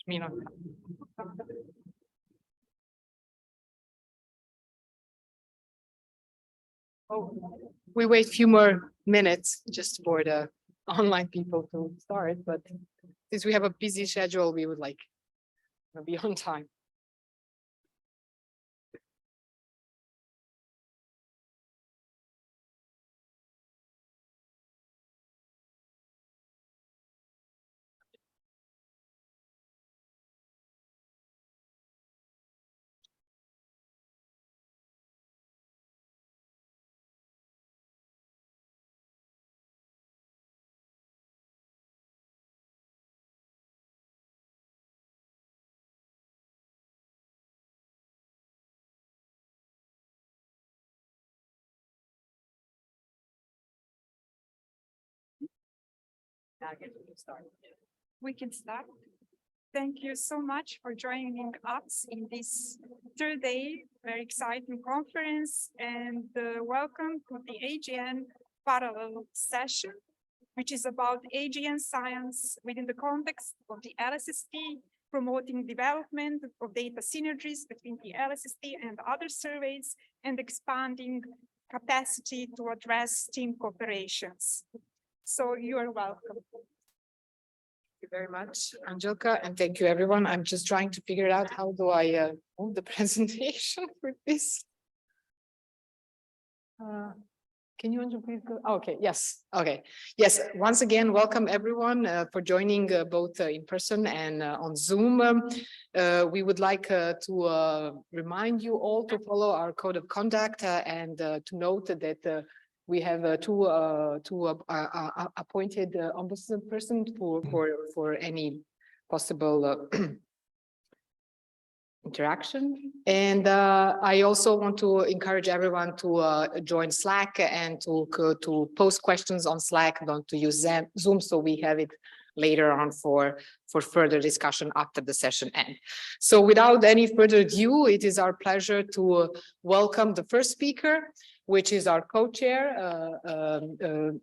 me not. Oh, we wait a few more minutes just for the online people to start, but since we have a busy schedule, we would like to be on time. We can start. Thank you so much for joining us in this third day, very exciting conference, and welcome to the AGN parallel session, which is about AGN science within the context of the LSST, promoting development of data synergies between the LSST and other surveys, and expanding capacity to address team cooperations. So you are welcome. Thank you very much, Andjelka, and thank you, everyone. I'm just trying to figure out how do I move the presentation for this. Can you, Andrew, please go? Oh, okay, yes, okay. Yes, once again, welcome everyone for joining both in person and on Zoom. We would like to remind you all to follow our code of conduct and to note that we have two appointed ombudsman person for any possible interaction. And I also want to encourage everyone to join Slack and to post questions on Slack, not to use Zoom, so we have it later on for further discussion after the session ends. So without any further ado, it is our pleasure to welcome the first speaker, which is our co-chair,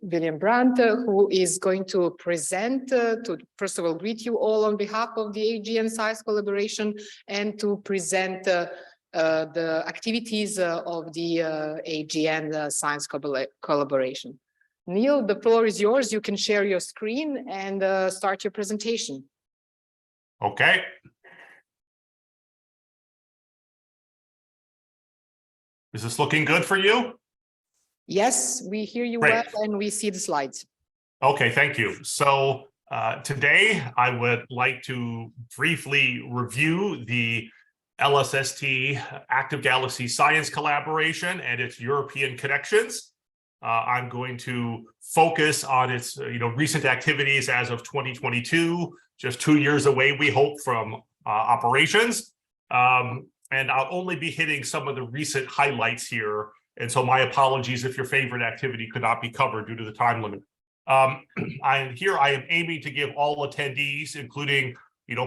William Brandt, who is going to present, to first of all greet you all on behalf of the AGN Science Collaboration, and to present the activities of the AGN Science Collaboration. Niel, the floor is yours. You can share your screen and start your presentation. Okay. Is this looking good for you? Yes, we hear you well and we see the slides. Okay, thank you. So today I would like to briefly review the LSST Active Galaxy Science Collaboration and its European connections. I'm going to focus on its recent activities as of 2022, just 2 years away, we hope, from operations. And I'll only be hitting some of the recent highlights here. And so my apologies if your favorite activity could not be covered due to the time limit. I am aiming to give all attendees, including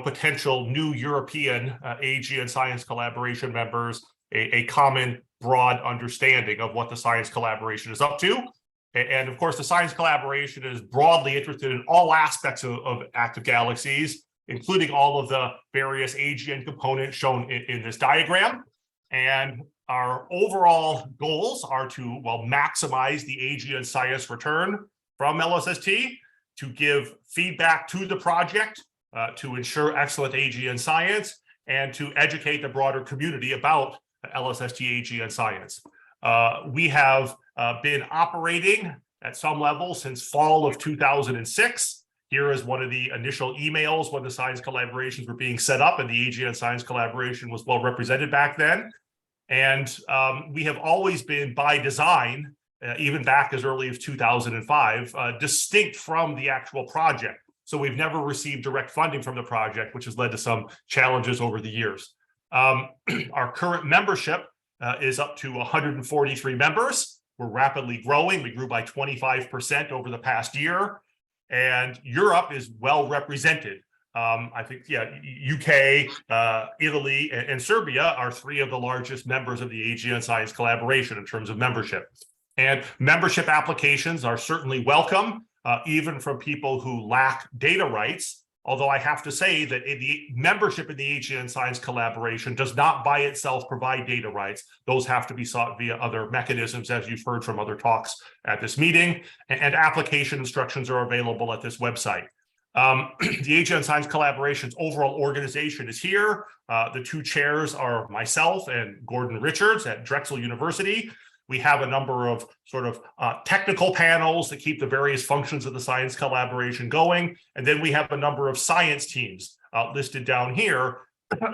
potential new European AGN Science Collaboration members, a common broad understanding of what the Science Collaboration is up to. And of course, the Science Collaboration is broadly interested in all aspects of active galaxies, including all of the various AGN components shown in this diagram. And our overall goals are to, well, maximize the AGN science return from LSST, to give feedback to the project, to ensure excellent AGN science, and to educate the broader community about LSST AGN science. We have been operating at some level since fall of 2006. Here is one of the initial emails when the science collaborations were being set up, and the AGN Science Collaboration was well represented back then. And we have always been, by design, even back as early as 2005, distinct from the actual project. So we've never received direct funding from the project, which has led to some challenges over the years. Our current membership is up to 143 members. We're rapidly growing. We grew by 25% over the past year. And Europe is well represented. I think, UK, Italy, and Serbia are 3 of the largest members of the AGN Science Collaboration in terms of membership. And membership applications are certainly welcome, even from people who lack data rights. although I have to say that the membership in the AGN Science Collaboration does not by itself provide data rights. Those have to be sought via other mechanisms, as you've heard from other talks at this meeting, and application instructions are available at this website. The AGN Science Collaboration's overall organization is here. The two chairs are myself and Gordon Richards at Drexel University. We have a number of sort of technical panels that keep the various functions of the science collaboration going. And then we have a number of science teams listed down here,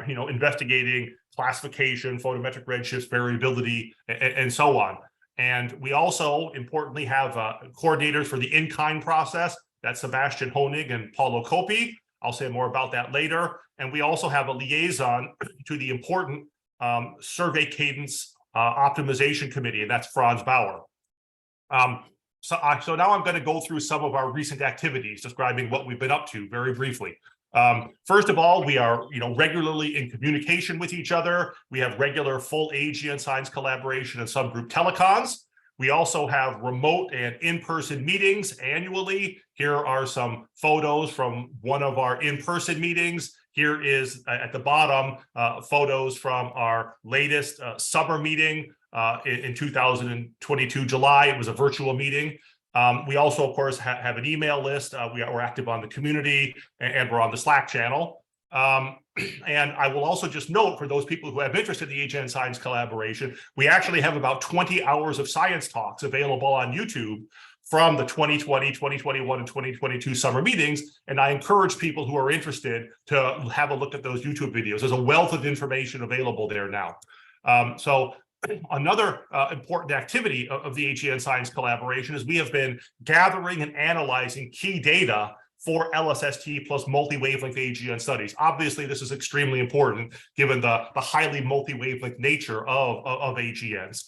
investigating classification, photometric redshift, variability, and so on. And we also, importantly, have coordinators for the in-kind process. That's Sebastian Honig and Paulo Coppi. I'll say more about that later. And we also have a liaison to the important survey cadence optimization committee, and that's Franz Bauer. So now I'm going to go through some of our recent activities, describing what we've been up to very briefly. First of all, we are regularly in communication with each other. We have regular full AGN science collaboration and subgroup telecons. We also have remote and in-person meetings annually. Here are some photos from one of our in-person meetings. Here is, at the bottom, photos from our latest summer meeting in 2022, July. It was a virtual meeting. We also, of course, have an email list. We're active on the community, and we're on the Slack channel. And I will also just note, for those people who have interest in the AGN Science Collaboration, we actually have about 20 hours of science talks available on YouTube from the 2020, 2021, and 2022 summer meetings. And I encourage people who are interested to have a look at those YouTube videos. There's a wealth of information available there now. So another important activity of the AGN Science Collaboration is we have been gathering and analyzing key data for LSST plus multi-wavelength AGN studies. Obviously, this is extremely important given the highly multi-wavelength nature of AGNs.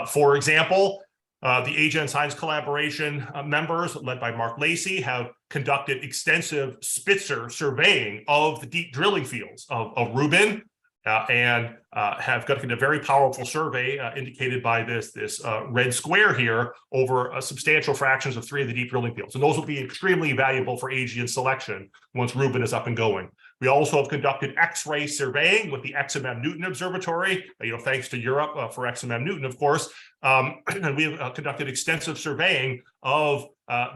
For example, the AGN Science Collaboration members, led by Mark Lacey, have conducted extensive Spitzer surveying of the deep drilling fields of Rubin, and have conducted a very powerful survey indicated by this red square here over substantial fractions of 3 of the deep drilling fields. And those will be extremely valuable for AGN selection once Rubin is up and going. We also have conducted X-ray surveying with the Rubin Observatory, thanks to Europe for Rubin, of course. And we have conducted extensive surveying of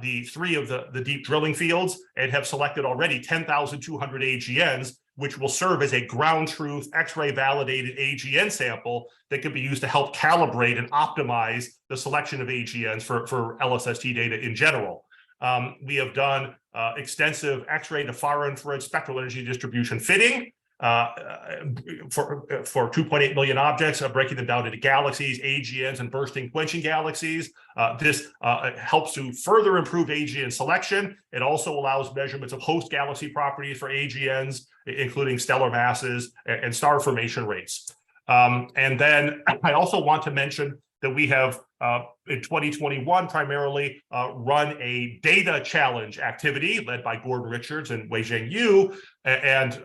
the 3 of the deep drilling fields, and have selected already 10,200 AGNs, which will serve as a ground truth X-ray validated AGN sample that can be used to help calibrate and optimize the selection of AGNs for LSST data in general. We have done extensive X-ray to far infrared spectral energy distribution fitting for 2.8 million objects, breaking them down into galaxies, AGNs, and bursting quenching galaxies. This helps to further improve AGN selection. It also allows measurements of host galaxy properties for AGNs, including stellar masses and star formation rates. And then I also want to mention that we have, in 2021, primarily run a data challenge activity led by Gordon Richards and Weizheng Yu. And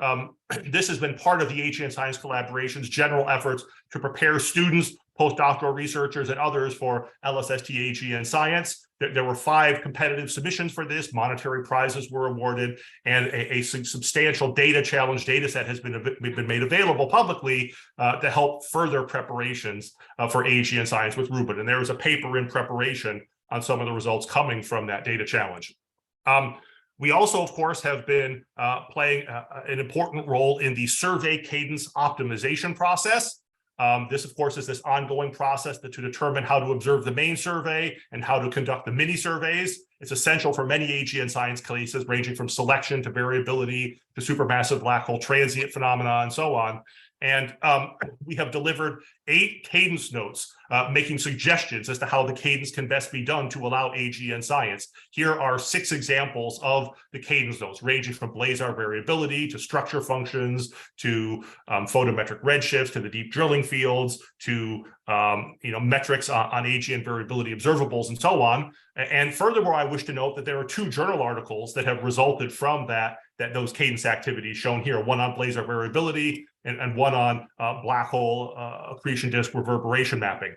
this has been part of the AGN Science Collaboration's general efforts to prepare students, postdoctoral researchers, and others for LSST AGN science. There were 5 competitive submissions for this. Monetary prizes were awarded, and a substantial data challenge data set has been made available publicly to help further preparations for AGN science with Rubin. And there is a paper in preparation on some of the results coming from that data challenge. We also, of course, have been playing an important role in the survey cadence optimization process. This, of course, is this ongoing process to determine how to observe the main survey and how to conduct the mini surveys. It's essential for many AGN science cases, ranging from selection to variability to supermassive black hole transient phenomena and so on. And we have delivered 8 cadence notes, making suggestions as to how the cadence can best be done to allow AGN science. Here are 6 examples of the cadence notes, ranging from Blazar variability to structure functions to photometric redshifts to the deep drilling fields to metrics on AGN variability observables and so on. And furthermore, I wish to note that there are 2 journal articles that have resulted from those cadence activities shown here, one on Blazar variability and one on black hole accretion disk reverberation mapping.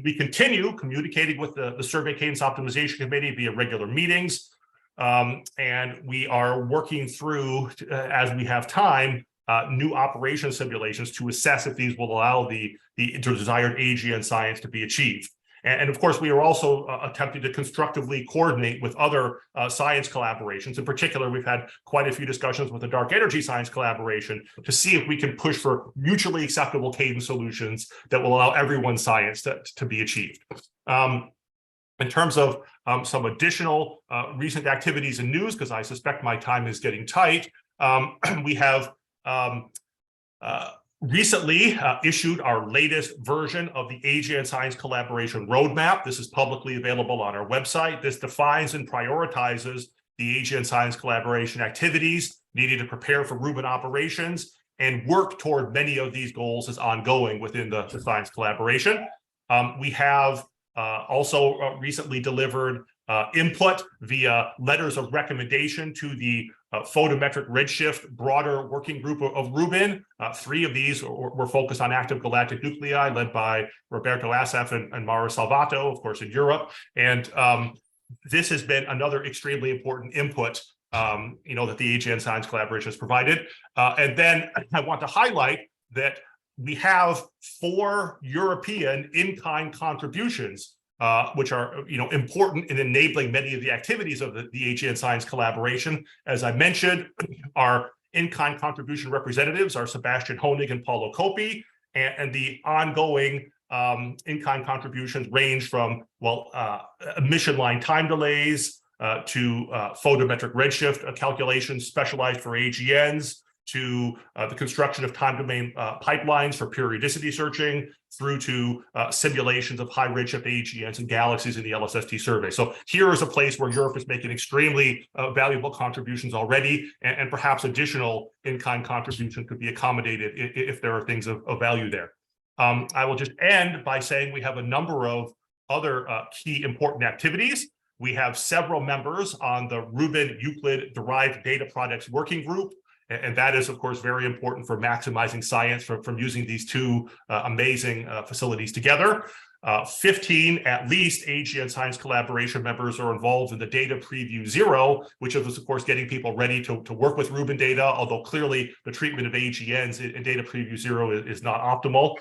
We continue communicating with the Survey Cadence Optimization Committee via regular meetings. And we are working through, as we have time, new operation simulations to assess if these will allow the desired AGN science to be achieved. And of course, we are also attempting to constructively coordinate with other science collaborations. In particular, we've had quite a few discussions with the dark energy science collaboration to see if we can push for mutually acceptable cadence solutions that will allow everyone's science to be achieved. In terms of some additional recent activities and news, because I suspect my time is getting tight, we have recently issued our latest version of the AGN Science Collaboration Roadmap. This is publicly available on our website. This defines and prioritizes the AGN Science Collaboration activities needed to prepare for Rubin operations and work toward many of these goals as ongoing within the science collaboration. We have also recently delivered input via letters of recommendation to the photometric redshift broader working group of Rubin. 3 of these were focused on active galactic nuclei, led by Roberto Assef and Mauro Salvato, of course, in Europe. And this has been another extremely important input, that the AGN Science Collaboration has provided. And then I want to highlight that we have 4 European in-kind contributions, which are important in enabling many of the activities of the AGN Science Collaboration. As I mentioned, our in-kind contribution representatives are Sebastian Honig and Paulo Coppi, and the ongoing in-kind contributions range from emission line time delays to photometric redshift calculations specialized for AGNs, to the construction of time domain pipelines for periodicity searching, through to simulations of high redshift AGNs and galaxies in the LSST survey. So here is a place where Europe is making extremely valuable contributions already, and perhaps additional in-kind contribution could be accommodated if there are things of value there. I will just end by saying we have a number of other key important activities. We have several members on the Rubin Euclid Derived Data Products Working Group, and that is, of course, very important for maximizing science from using these 2 amazing facilities together. 15 at least AGN Science Collaboration members are involved in the Data Preview 0, which is, of course, getting people ready to work with Rubin data, although clearly the treatment of AGNs in Data Preview 0 is not optimal.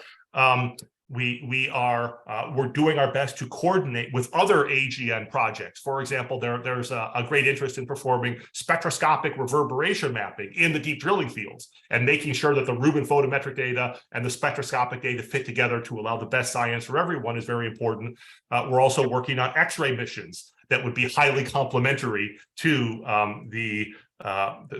We're doing our best to coordinate with other AGN projects. For example, there's a great interest in performing spectroscopic reverberation mapping in the deep drilling fields, and making sure that the Rubin photometric data and the spectroscopic data fit together to allow the best science for everyone is very important. We're also working on X-ray missions that would be highly complementary to the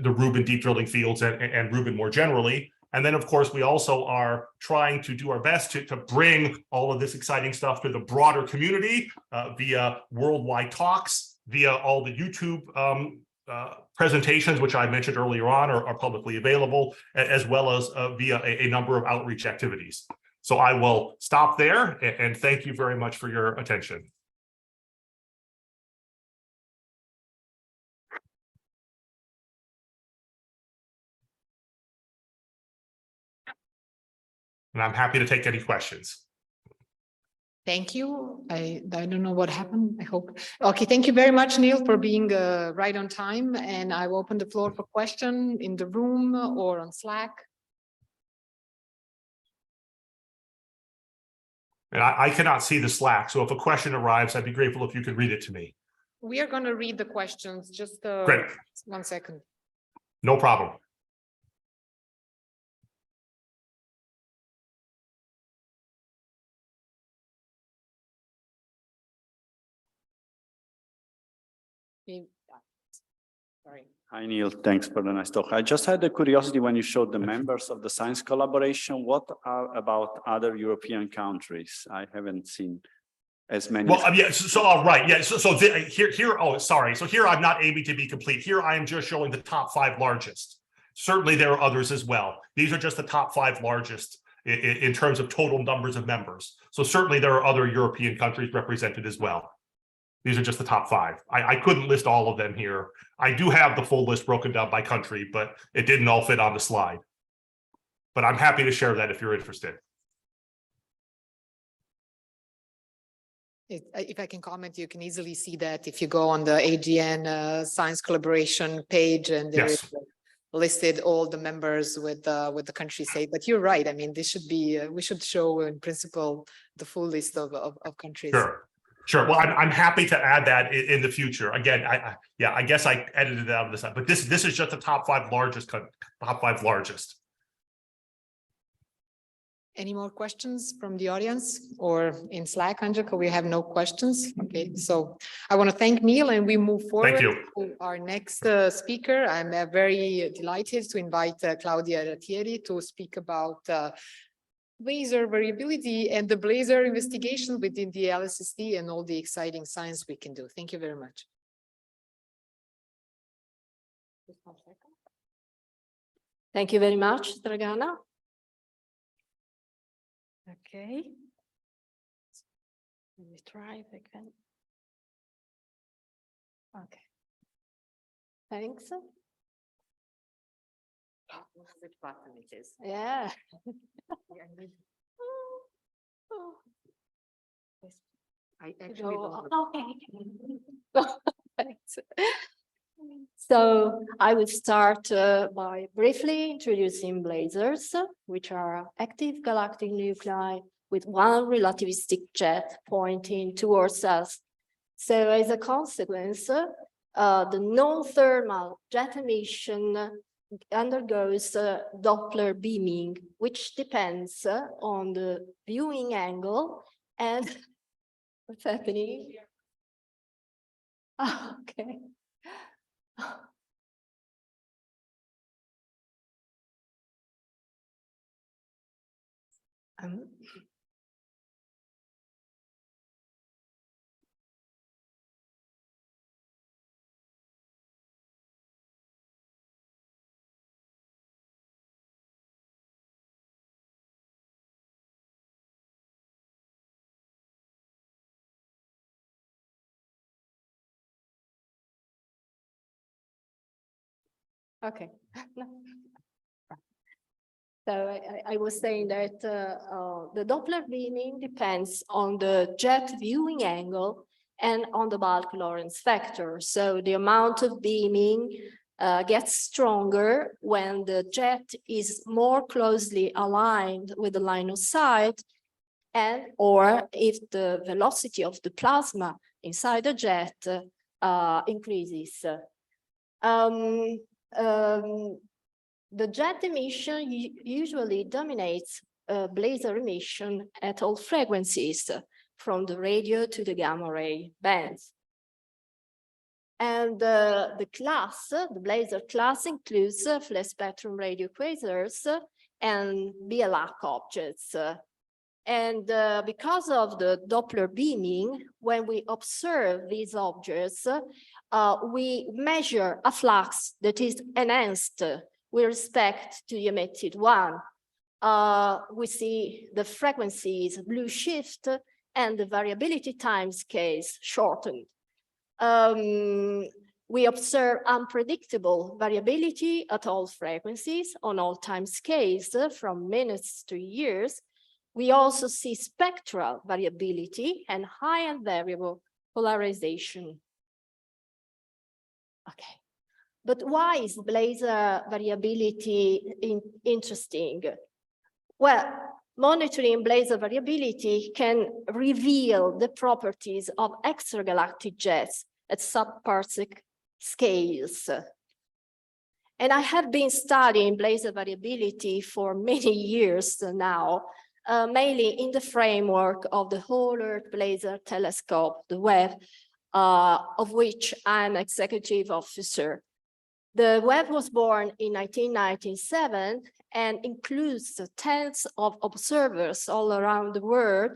Rubin deep drilling fields and Rubin more generally. And then, of course, we also are trying to do our best to bring all of this exciting stuff to the broader community via worldwide talks, via all the YouTube presentations, which I mentioned earlier on are publicly available, as well as via a number of outreach activities. So I will stop there, and thank you very much for your attention. And I'm happy to take any questions. Thank you. I don't know what happened. I hope. Okay, thank you very much, Niel, for being right on time. And I will open the floor for question in the room or on Slack. And I cannot see the Slack, so if a question arrives, I'd be grateful if you could read it to me. We are going to read the questions. Just Great. 1 second. No problem. Sorry. Hi, Niel. Thanks for the nice talk. I just had a curiosity when you showed the members of the science collaboration. What are about other European countries? I haven't seen as many. Well, yeah. So all right. Yeah. So here. Oh, sorry. So here I'm not aiming to be complete. Here I am just showing the top 5 largest. Certainly there are others as well. These are just the top 5 largest in terms of total numbers of members. So certainly there are other European countries represented as well. These are just the top 5. I couldn't list all of them here. I do have the full list broken down by country, but it didn't all fit on the slide. But I'm happy to share that if you're interested. If I can comment, you can easily see that if you go on the AGN science collaboration page, and there is listed all the members with the country say. But you're right. I mean, this should be we should show in principle the full list of countries. Sure. Sure. Well, I'm happy to add that in the future. Again, I guess I edited it out of this, but this is just the top 5 largest. Any more questions from the audience or in Slack, Andjelka? We have no questions. Okay, so I want to thank Niel, and we move forward to our next speaker. I'm very delighted to invite Claudia Raiteri to speak about Blazar variability and the Blazar investigation within the LSST and all the exciting science we can do. Thank you very much. Thank you very much, Dragana. Okay. Let me try if I can. Okay. Thanks. Which button it is? Yeah. I actually don't. Okay. Thanks. So I will start by briefly introducing blazars, which are active galactic nuclei with one relativistic jet pointing towards us. So as a consequence, the non-thermal jet emission undergoes Doppler beaming, which depends on the viewing angle and what's happening. Oh, okay. Okay. So I was saying that the Doppler beaming depends on the jet viewing angle and on the bulk Lorentz factor. So the amount of beaming gets stronger when the jet is more closely aligned with the line of sight, and or if the velocity of the plasma inside the jet increases. The jet emission usually dominates blazar emission at all frequencies, from the radio to the gamma ray bands. And the blazar class includes flat spectrum radio quasars and BLAC objects. And because of the Doppler beaming, when we observe these objects, we measure a flux that is enhanced with respect to the emitted one. We see the frequencies blue shift and the variability time scales shortened. We observe unpredictable variability at all frequencies on all time scales from minutes to years. We also see spectral variability and high and variable polarization. Okay. But why is blazar variability interesting? Well, monitoring blazar variability can reveal the properties of extragalactic jets at subparsec scales. And I have been studying blazar variability for many years now, mainly in the framework of the Whole Earth Blazar Telescope, the WEB, of which I'm executive officer. The WEB was born in 1997 and includes tens of observers all around the world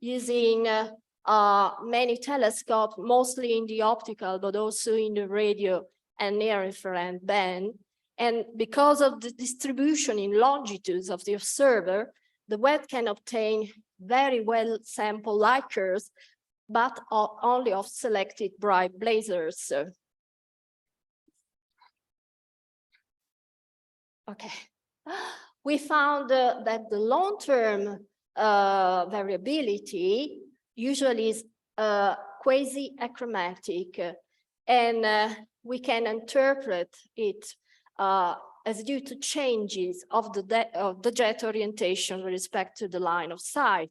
using many telescopes, mostly in the optical, but also in the radio and near-infrared band. And because of the distribution in longitudes of the observer, the WEB can obtain very well sampled light curves, but only of selected bright blazars. Okay, we found that the long-term variability usually is quasi-achromatic, and we can interpret it as due to changes of the jet orientation with respect to the line of sight.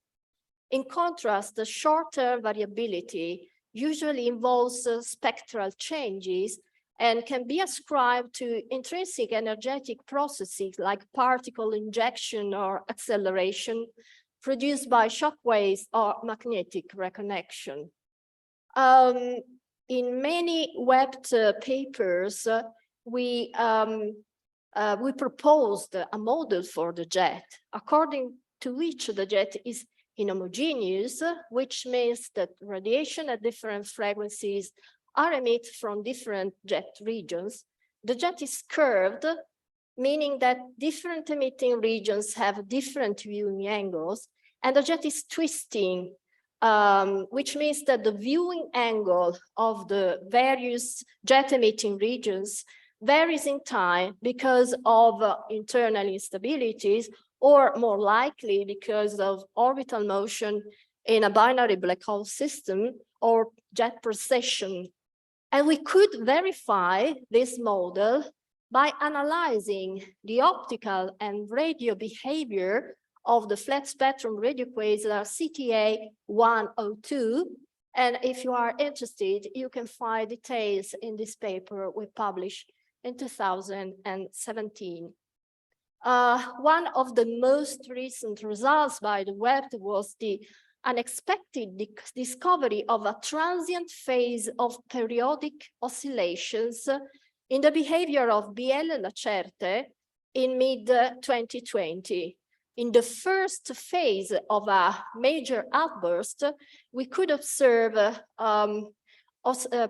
In contrast, the shorter variability usually involves spectral changes and can be ascribed to intrinsic energetic processes like particle injection or acceleration produced by shock waves or magnetic reconnection. In many webbed papers, we proposed a model for the jet, according to which the jet is inhomogeneous, which means that radiation at different frequencies are emitted from different jet regions. The jet is curved, meaning that different emitting regions have different viewing angles, and the jet is twisting, which means that the viewing angle of the various jet emitting regions varies in time because of internal instabilities, or more likely because of orbital motion in a binary black hole system or jet precession. And we could verify this model by analyzing the optical and radio behavior of the flat spectrum radio quasar CTA 102. And if you are interested, you can find details in this paper we published in 2017. One of the most recent results by the Webb was the unexpected discovery of a transient phase of periodic oscillations in the behavior of BL Lacerte in mid-2020. In the first phase of a major outburst, we could observe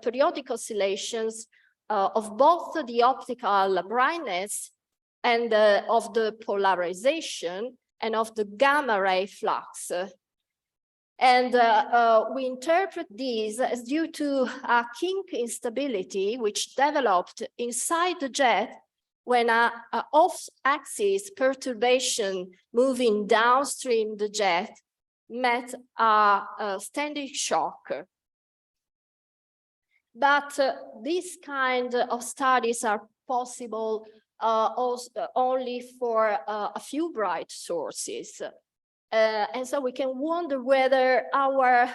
periodic oscillations of both the optical brightness and of the polarization and of the gamma ray flux. And we interpret these as due to a kink instability which developed inside the jet when a off-axis perturbation moving downstream the jet met a standing shock. But these kind of studies are possible only for a few bright sources. And so we can wonder whether our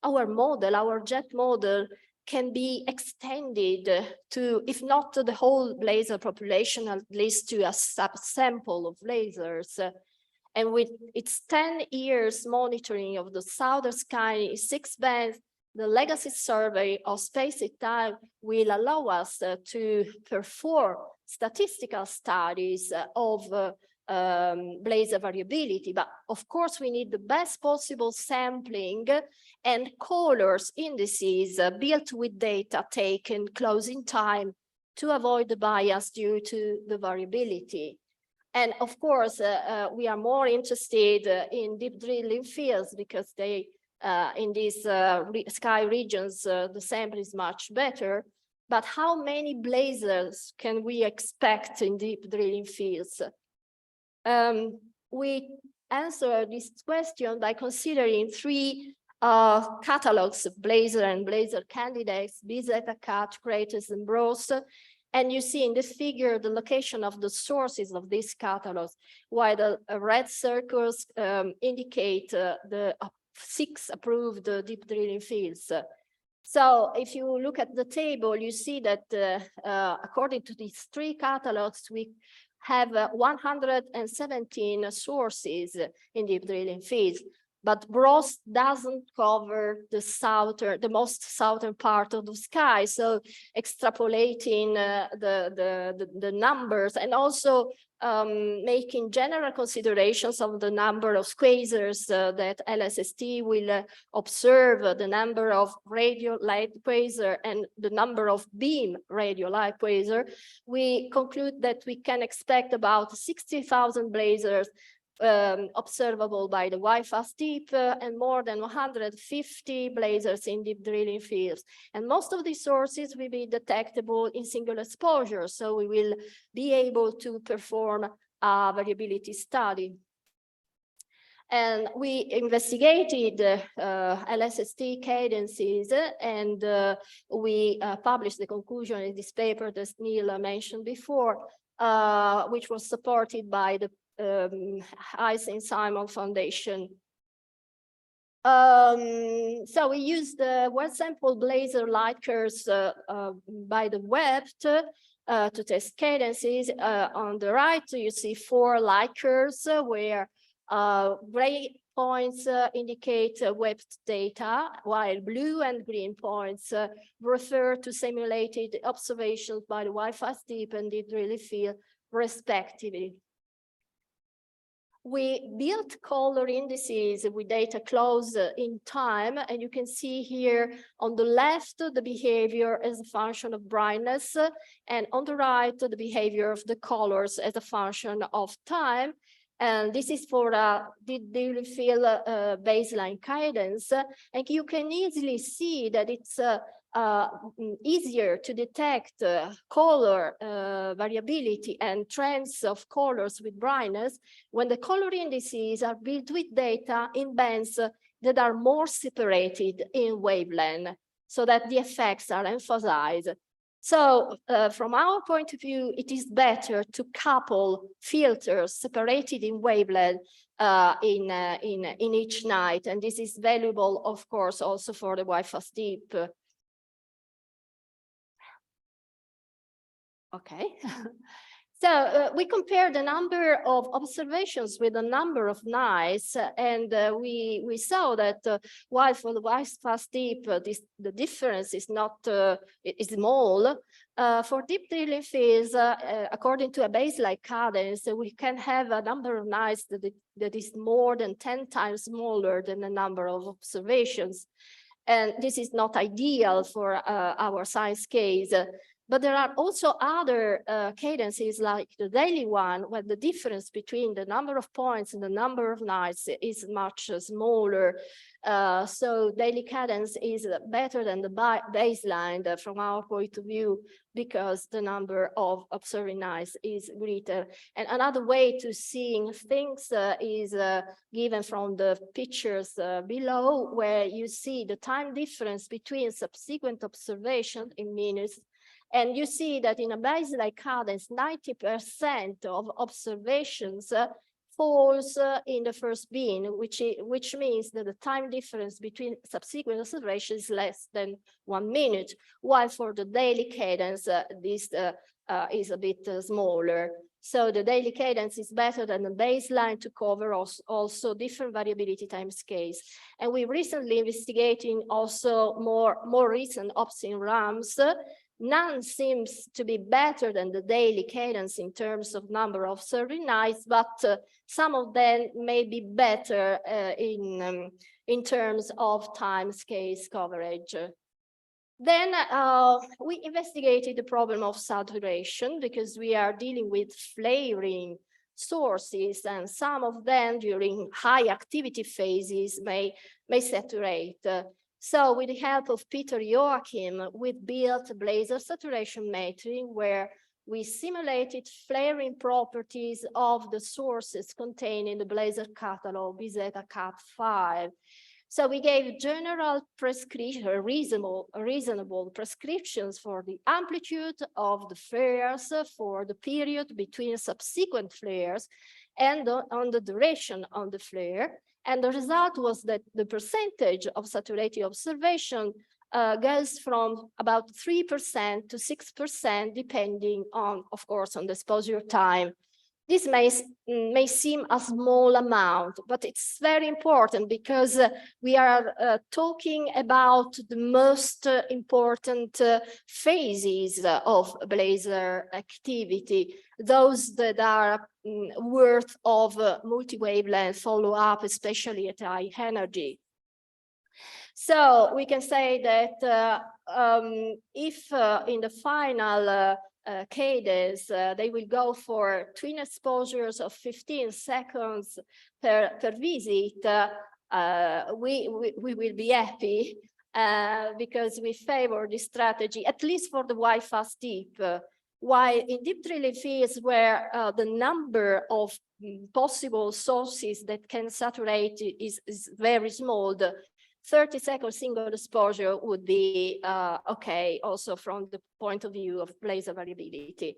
model, our jet model, can be extended to, if not to the whole blazer population, at least to a subsample of blazers. And with its 10 years monitoring of the southern sky in 6 bands, the legacy survey of space and time will allow us to perform statistical studies of blazer variability. But of course, we need the best possible sampling and colors indices built with data taken close in time to avoid the bias due to the variability. And of course, we are more interested in deep drilling fields because they in these sky regions, the sample is much better. But how many blazers can we expect in deep drilling fields? We answer this question by considering 3 catalogs of blazer and blazer candidates, B-Zeta Cat, Craters, and Bros. And you see in this figure the location of the sources of these catalogs, while the red circles indicate the 6 approved deep drilling fields. So if you look at the table, you see that according to these 3 catalogs, we have 117 sources in deep drilling fields, but Bros doesn't cover the most southern part of the sky. So extrapolating the numbers and also making general considerations of the number of quasars that LSST will observe, the number of radio light quasar and the number of beam radio light quasar, we conclude that we can expect about 60,000 blazars observable by the Wi-Fi deep and more than 150 blazars in deep drilling fields. And most of these sources will be detectable in single exposure. So we will be able to perform a variability study. And we investigated LSST cadences, and we published the conclusion in this paper that Niel mentioned before, which was supported by the Simon Foundation. So we used the well-sampled Blazar light curves by the web to test cadences. On the right, you see 4 light curves where gray points indicate webbed data, while blue and green points refer to simulated observations by the Wi-Fi STEEP and the Ilic field, respectively. We built color indices with data close in time, and you can see here on the left the behavior as a function of brightness, and on the right the behavior of the colors as a function of time. And this is for the Ilic field baseline cadence, and you can easily see that it's easier to detect color variability and trends of colors with brightness when the color indices are built with data in bands that are more separated in wavelength, so that the effects are emphasized. So from our point of view, it is better to couple filters separated in wavelength in each night, and this is valuable, of course, also for the Wi-Fi STEEP. Okay, so we compared the number of observations with the number of nights, and we saw that while for the Wi-Fi STEEP the difference is not is small, for deep Ilic fields, according to a baseline cadence, we can have a number of nights that is more than 10 times smaller than the number of observations, and this is not ideal for our science case. But there are also other cadences like the daily one, where the difference between the number of points and the number of nights is much smaller. So daily cadence is better than the baseline from our point of view, because the number of observing nights is greater. And another way to seeing things is given from the pictures below, where you see the time difference between subsequent observations in minutes. And you see that in a baseline cadence, 90% of observations falls in the first bin, which means that the time difference between subsequent observations is less than 1 minute, while for the daily cadence, this is a bit smaller. So the daily cadence is better than the baseline to cover also different variability timescales. And we recently investigating also more recent ops in RAMs. None seems to be better than the daily cadence in terms of number of observing nights, but some of them may be better in terms of time scales coverage. Then we investigated the problem of saturation, because we are dealing with flaring sources, and some of them during high activity phases may saturate. So with the help of Peter Joachim, we built Blazar saturation metering, where we simulated flaring properties of the sources contained in the Blazar catalog, BZ Cat 5. So we gave general prescription, reasonable prescriptions for the amplitude of the flares, for the period between subsequent flares, and on the duration of the flare. And the result was that the percentage of saturated observation goes from about 3% to 6%, depending on, of course, on the exposure time. This may seem a small amount, but it's very important, because we are talking about the most important phases of Blazar activity, those that are worth of multi-wavelength follow-up, especially at high energy. So we can say that if in the final cadence, they will go for twin exposures of 15 seconds per visit, we will be happy, because we favor this strategy, at least for the Wi-Fi STEEP. while in deep drilling fields where the number of possible sources that can saturate is very small, the 30-second single exposure would be okay, also from the point of view of Blazar variability.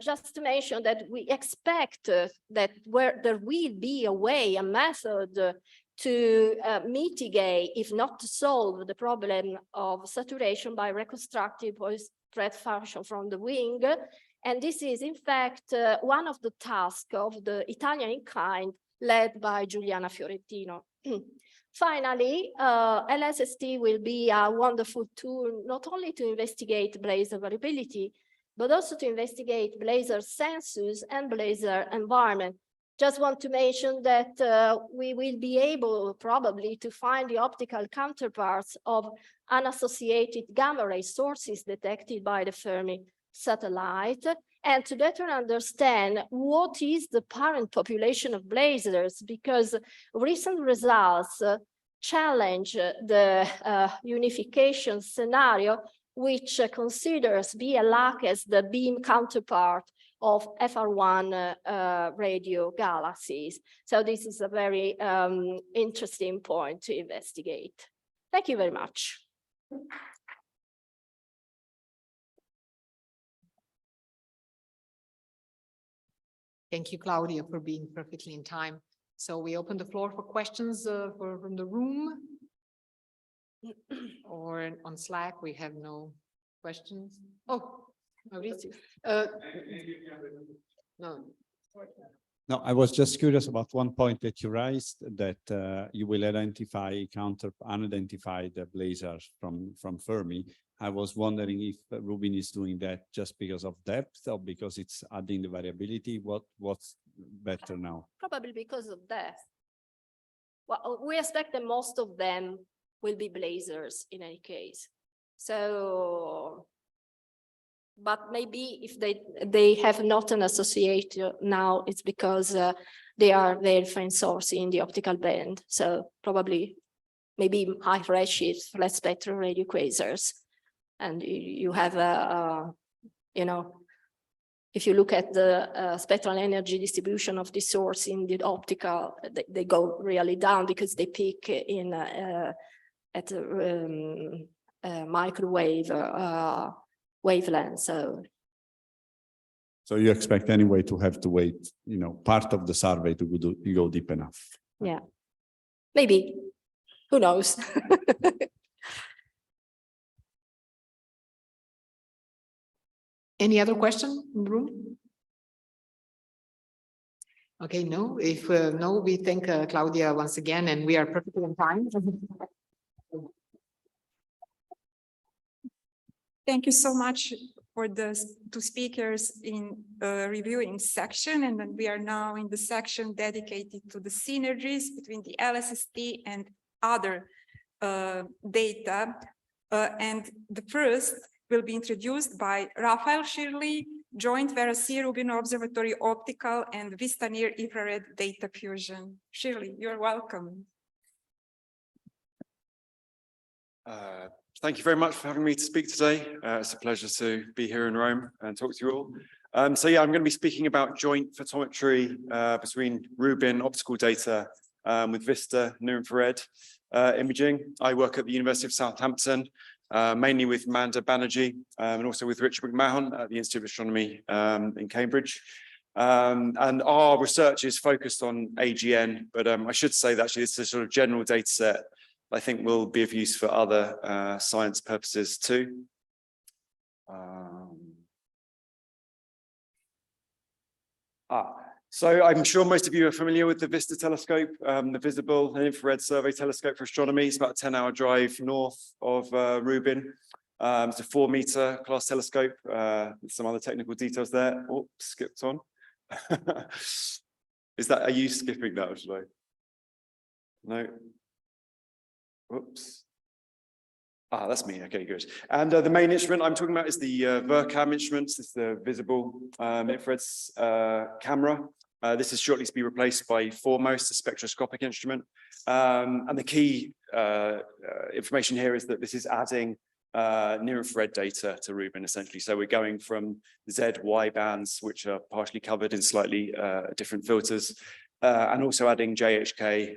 Just to mention that we expect that where there will be a way, a method to mitigate, if not to solve, the problem of saturation by reconstructing spread function from the wing. And this is, in fact, one of the tasks of the Italian In-kind led by Giuliana Fiorentino. Finally, LSST will be a wonderful tool, not only to investigate Blazar variability, but also to investigate Blazar census and Blazar environment. Just want to mention that we will be able probably to find the optical counterparts of unassociated gamma ray sources detected by the Fermi satellite, and to better understand what is the parent population of blazars, because recent results challenge the unification scenario, which considers BLAC as the beam counterpart of FR1 radio galaxies. So this is a very interesting point to investigate. Thank you very much. Thank you, Claudia, for being perfectly in time. So we open the floor for questions from the room. Or on Slack, we have no questions. Oh, Maurizio. No. No, I was just curious about one point that you raised, that you will identify unidentified blazars from Fermi. I was wondering if Rubin is doing that just because of depth or because it's adding the variability. What's better now? Probably because of depth. Well, we expect that most of them will be blazars in any case. So, but maybe if they have not an associate now, it's because they are very faint source in the optical band. So probably maybe high redshift, flat spectral radio quasars. And you have you know, if you look at the spectral energy distribution of the source in the optical, they go really down because they peak in at microwave wavelength. So you expect anyway to have to wait, you know, part of the survey to go deep enough. Yeah, maybe. Who knows? Any other question in the room? Okay, no. If no, we thank Claudia once again, and we are perfectly on time. Thank you so much for the two speakers in the reviewing section. And then we are now in the section dedicated to the synergies between the LSST and other data. And the first will be introduced by Raphael Shirley-Joint Vera C, Rubin Observatory Optical and VISTA Near Infrared Data Fusion. Shirley, you're welcome. Thank you very much for having me to speak today. It's a pleasure to be here in Rome and talk to you all. So yeah, I'm going to be speaking about joint photometry between Rubin optical data with VISTA Near Infrared imaging. I work at the University of Southampton, mainly with Manda Banerjee and also with Richard McMahon at the Institute of Astronomy in Cambridge. And our research is focused on AGN, but I should say that actually it's a sort of general data set I think will be of use for other science purposes too. So I'm sure most of you are familiar with the VISTA telescope, the Visible and Infrared Survey Telescope for Astronomy. It's about a 10-hour drive north of Rubin. It's a 4-meter class telescope with some other technical details there. Oh, skipped on. Are you skipping that, or should I? No. Whoops. That's me. Okay, good. And the main instrument I'm talking about is the VIRCAM instrument. It's the Visible Infrared camera. This is shortly to be replaced by Foremost, a spectroscopic instrument. And the key information here is that this is adding near-infrared data to Rubin, essentially. So we're going from Z-Y bands, which are partially covered in slightly different filters, and also adding JHK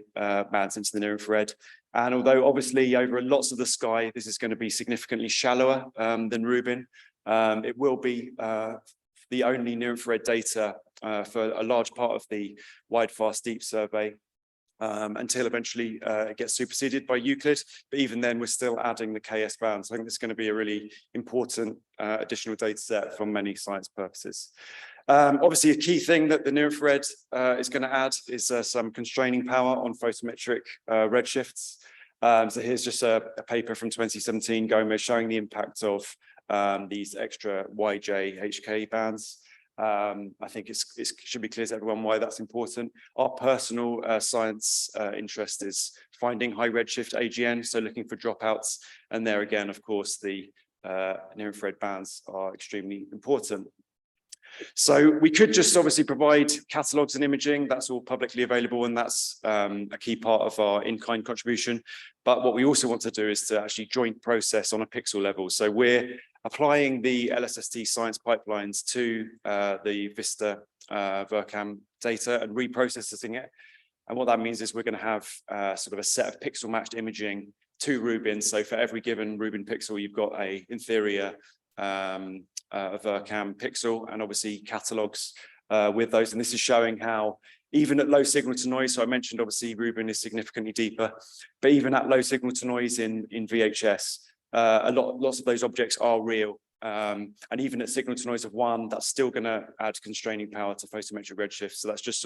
bands into the near-infrared. And although obviously over lots of the sky, this is going to be significantly shallower than Rubin, it will be the only near-infrared data for a large part of the wide, fast, deep survey, until eventually it gets superseded by Euclid. But even then, we're still adding the KS bands. I think this is going to be a really important additional data set for many science purposes. Obviously, a key thing that the near-infrared is going to add is some constraining power on photometric redshifts. So here's just a paper from 2017 showing the impact of these extra YJ-HK bands. I think it should be clear to everyone why that's important. Our personal science interest is finding high redshift AGN, so looking for dropouts. And there again, of course, the near-infrared bands are extremely important. So we could just obviously provide catalogs and imaging. That's all publicly available, and that's a key part of our in-kind contribution. But what we also want to do is to actually joint process on a pixel level. So we're applying the LSST science pipelines to the VISTA VRCam data and reprocessing it. And what that means is we're going to have sort of a set of pixel matched imaging to Rubin. So for every given Rubin pixel, you've got a inferior VRCam pixel, and obviously catalogs with those. And this is showing how even at low signal to noise, so I mentioned obviously Rubin is significantly deeper, but even at low signal to noise in VHS, lots of those objects are real. And even at signal to noise of 1, that's still going to add constraining power to photometric redshift. So that's just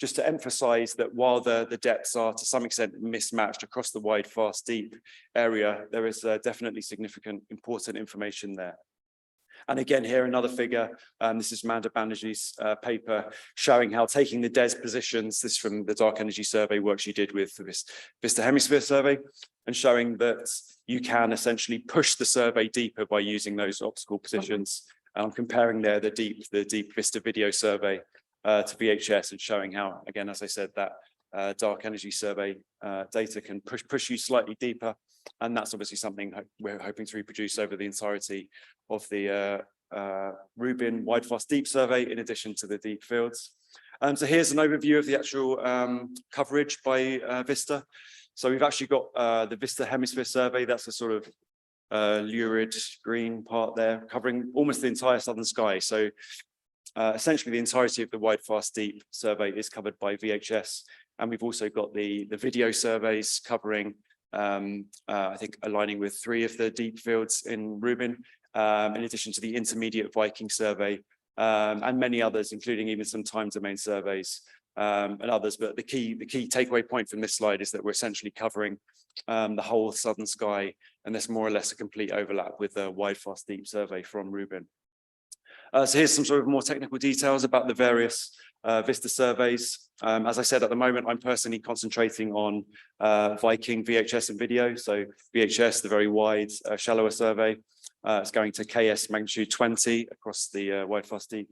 just to emphasize that while the depths are to some extent mismatched across the wide, fast, deep area, there is definitely significant important information there. And again, here another figure, this is Amanda Banerjee's paper showing how taking the DES positions, this from the dark energy survey work she did with this VISTA hemisphere survey, and showing that you can essentially push the survey deeper by using those optical positions. And I'm comparing there the deep VISTA video survey to VHS, and showing how, again, as I said, that dark energy survey data can push you slightly deeper. And that's obviously something we're hoping to reproduce over the entirety of the Rubin wide, fast, deep survey, in addition to the deep fields. So here's an overview of the actual coverage by VISTA. So we've actually got the VISTA hemisphere survey. That's a sort of lurid green part there, covering almost the entire southern sky. So essentially the entirety of the wide, fast, deep survey is covered by VHS. And we've also got the video surveys covering, I think, aligning with 3 of the deep fields in Rubin, in addition to the intermediate Viking survey, and many others, including even some time domain surveys and others. But the key takeaway point from this slide is that we're essentially covering the whole southern sky, and there's more or less a complete overlap with the wide, fast, deep survey from Rubin. So here's some sort of more technical details about the various VISTA surveys. As I said, at the moment, I'm personally concentrating on Viking, VHS, and video. So VHS, the very wide, shallower survey, it's going to KS magnitude 20 across the wide, fast, deep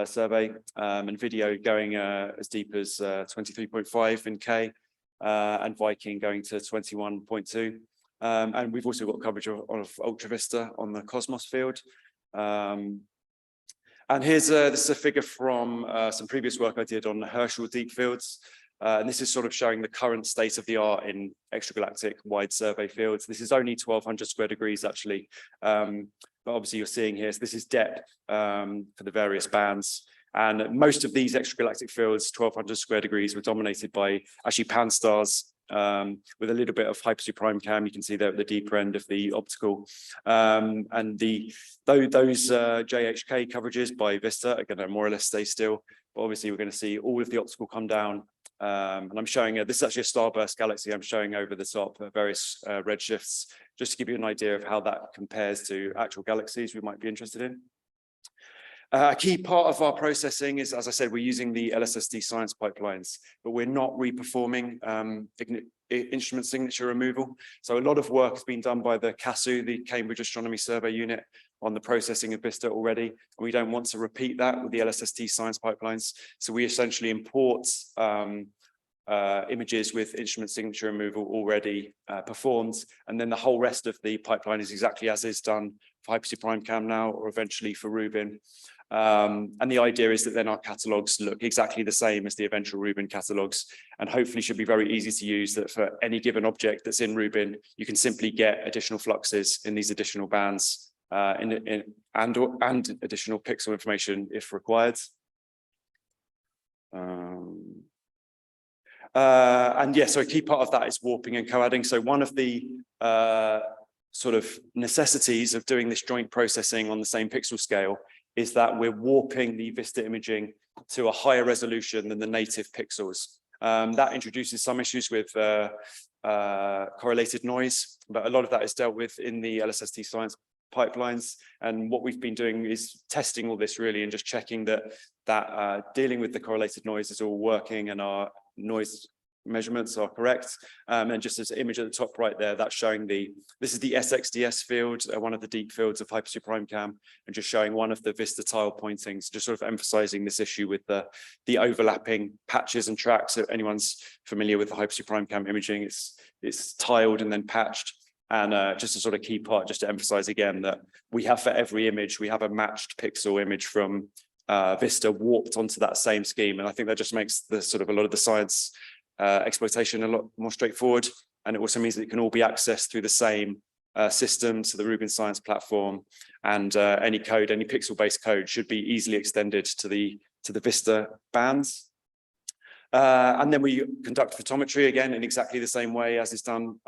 survey, and video going as deep as 23.5 in K, and Viking going to 21.2. And we've also got coverage of Ultra Vista on the Cosmos field. And here's this is a figure from some previous work I did on the Herschel deep fields. And this is sort of showing the current state of the art in extragalactic wide survey fields. This is only 1200 square degrees, actually. But obviously you're seeing here, so this is depth for the various bands. And most of these extragalactic fields, 1200 square degrees, were dominated by actually pan-stars, with a little bit of hypersea prime cam. You can see there at the deeper end of the optical, and those JHK coverages by VISTA are going to more or less stay still. But obviously, we're going to see all of the optical come down. And I'm showing this is actually a starburst galaxy. I'm showing over the top various redshifts, just to give you an idea of how that compares to actual galaxies we might be interested in. A key part of our processing is, as I said, we're using the LSST science pipelines, but we're not reperforming instrument signature removal. So a lot of work has been done by the CASU, the Cambridge Astronomy Survey Unit, on the processing of VISTA already. And we don't want to repeat that with the LSST science pipelines. So we essentially import images with instrument signature removal already performed, and then the whole rest of the pipeline is exactly as is done for Hyper-C Prime Cam now, or eventually for Rubin. And the idea is that then our catalogs look exactly the same as the eventual Rubin catalogs, and hopefully should be very easy to use, that for any given object that's in Rubin, you can simply get additional fluxes in these additional bands and additional pixel information if required. And yeah, so a key part of that is warping and co-adding. So one of the sort of necessities of doing this joint processing on the same pixel scale is that we're warping the VISTA imaging to a higher resolution than the native pixels. That introduces some issues with correlated noise, but a lot of that is dealt with in the LSST science pipelines. And what we've been doing is testing all this really, and just checking that dealing with the correlated noise is all working and our noise measurements are correct. And just as an image at the top right there, that's showing this is the SXDS field, one of the deep fields of Hyper-C Prime Cam, and just showing one of the VISTA tile pointings, just sort of emphasizing this issue with the overlapping patches and tracks. If anyone's familiar with the Hyper-C Prime Cam imaging, it's tiled and then patched. And just a sort of key part, just to emphasize again, that we have for every image, we have a matched pixel image from VISTA warped onto that same scheme. And I think that just makes the sort of a lot of the science exploitation a lot more straightforward. And it also means that it can all be accessed through the same system, so the Rubin Science platform, and any code, any pixel-based code should be easily extended to the VISTA bands. And then we conduct photometry again in exactly the same way as is done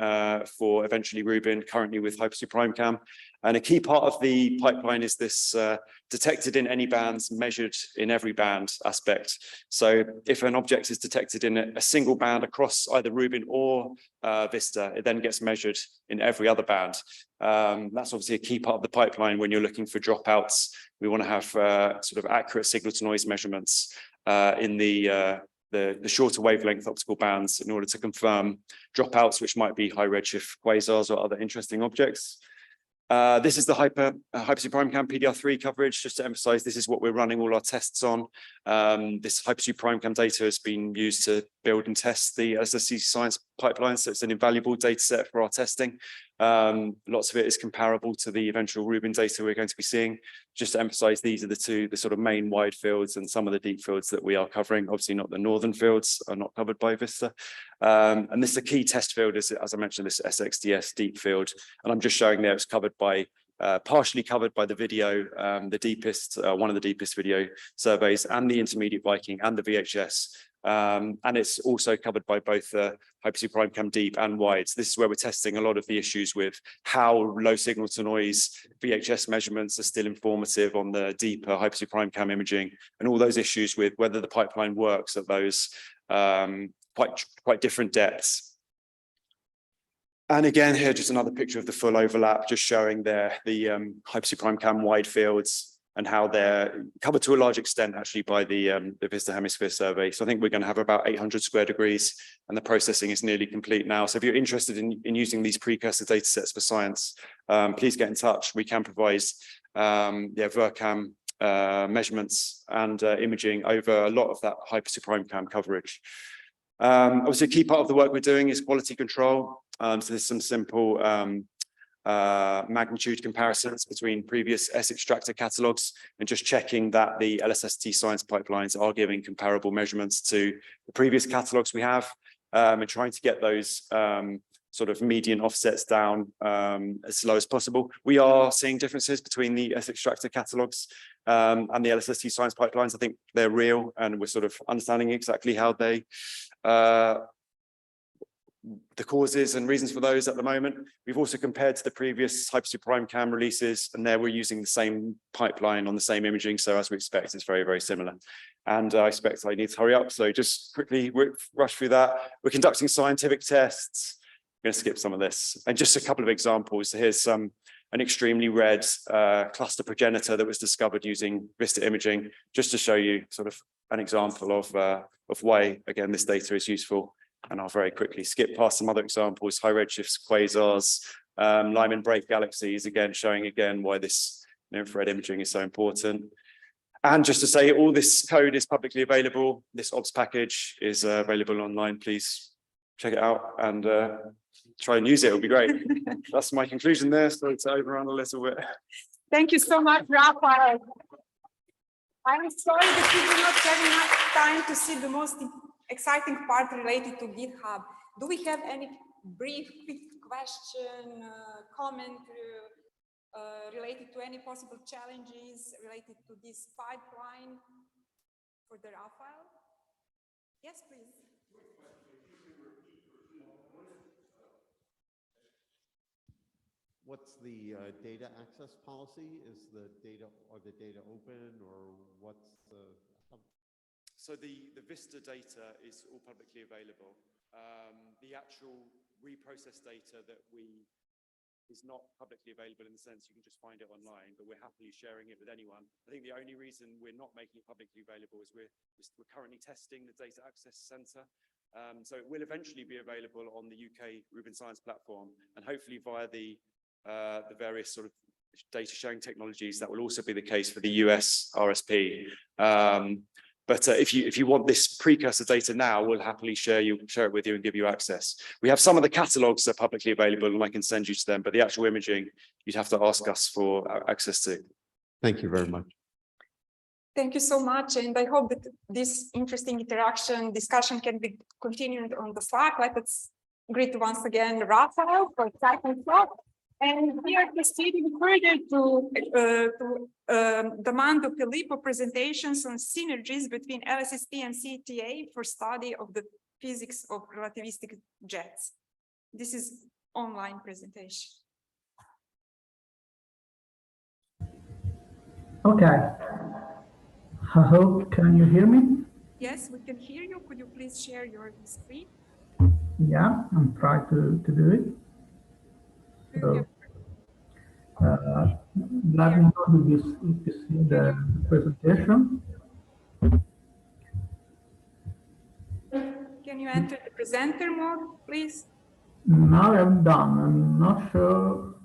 for eventually Rubin, currently with Hyper-C Prime Cam. And a key part of the pipeline is this detected in any bands, measured in every band aspect. So if an object is detected in a single band across either Rubin or VISTA, it then gets measured in every other band. That's obviously a key part of the pipeline when you're looking for dropouts. We want to have sort of accurate signal to noise measurements in the shorter wavelength optical bands in order to confirm dropouts, which might be high redshift quasars or other interesting objects. This is the Hyper-C Prime Cam PDR3 coverage, just to emphasize this is what we're running all our tests on. This Hyper-C Prime Cam data has been used to build and test the LSST science pipeline, so it's an invaluable data set for our testing. Lots of it is comparable to the eventual Rubin data we're going to be seeing. Just to emphasize, these are the sort of main wide fields, and some of the deep fields that we are covering. Obviously not the northern fields are not covered by VISTA. And this is a key test field, as I mentioned, this SXDS deep field. And I'm just showing there it's covered by, partially covered by the video, the deepest, one of the deepest video surveys, and the intermediate Viking and the VHS. And it's also covered by both the Hyper-C Prime Cam deep and wide. So this is where we're testing a lot of the issues with how low signal to noise VHS measurements are still informative on the deeper Hyper-C Prime Cam imaging, and all those issues with whether the pipeline works at those quite different depths. And again, here, just another picture of the full overlap, just showing there the Hyper-C Prime Cam wide fields and how they're covered to a large extent actually by the VISTA hemisphere survey. So I think we're going to have about 800 square degrees, and the processing is nearly complete now. So if you're interested in using these precursor data sets for science, please get in touch. We can provide VRCam measurements and imaging over a lot of that Hyper-C Prime Cam coverage. Obviously, a key part of the work we're doing is quality control. So there's some simple magnitude comparisons between previous S-extractor catalogs, and just checking that the LSST science pipelines are giving comparable measurements to the previous catalogs we have, and trying to get those sort of median offsets down as low as possible. We are seeing differences between the S-extractor catalogs and the LSST science pipelines. I think they're real, and we're sort of understanding exactly how they the causes and reasons for those at the moment. We've also compared to the previous Hyper-C Prime Cam releases, and there we're using the same pipeline on the same imaging. So as we expect, it's very, very similar. And I expect I need to hurry up. So just quickly rush through that. We're conducting scientific tests. I'm going to skip some of this. And just a couple of examples. So here's an extremely red cluster progenitor that was discovered using VISTA imaging, just to show you sort of an example of why, again, this data is useful. And I'll very quickly skip past some other examples: high redshift quasars, Lyman break galaxies, again showing why this infrared imaging is so important. And just to say, all this code is publicly available. This OBS package is available online. Please check it out and try and use it. It'll be great. That's my conclusion there. Sorry to overrun a little bit. Thank you so much, Raphael. I'm sorry that we do not have enough time to see the most exciting part related to GitHub. Do we have any brief, quick question, comment related to any possible challenges related to this pipeline for the Raphael? Yes, please. What's the data access policy? Is the data, are the data open, or what's the? So the VISTA data is all publicly available. The actual reprocessed data that is not publicly available in the sense you can just find it online, but we're happily sharing it with anyone. I think the only reason we're not making it publicly available is we're currently testing the data access center. So it will eventually be available on the UK Rubin Science platform, and hopefully via the various sort of data sharing technologies. That will also be the case for the US RSP. But if you want this precursor data now, we'll happily share it with you and give you access. We have some of the catalogs that are publicly available, and I can send you to them, but the actual imaging, you'd have to ask us for access to. Thank you very much. Thank you so much, and I hope that this interesting discussion can be continued on the Slack. Let's greet once again Raphael for exciting talk. And we are proceeding further to D'Ammando Filippo presentations on synergies between LSST and CTA for study of the physics of relativistic jets. This is online presentation. Okay. I hope, can you hear me? Yes, we can hear you. Could you please share your screen? Yeah, I'm trying to do it. So, let me know if you see the presentation. Can you enter the presenter mode, please? Now I'm done. I'm not sure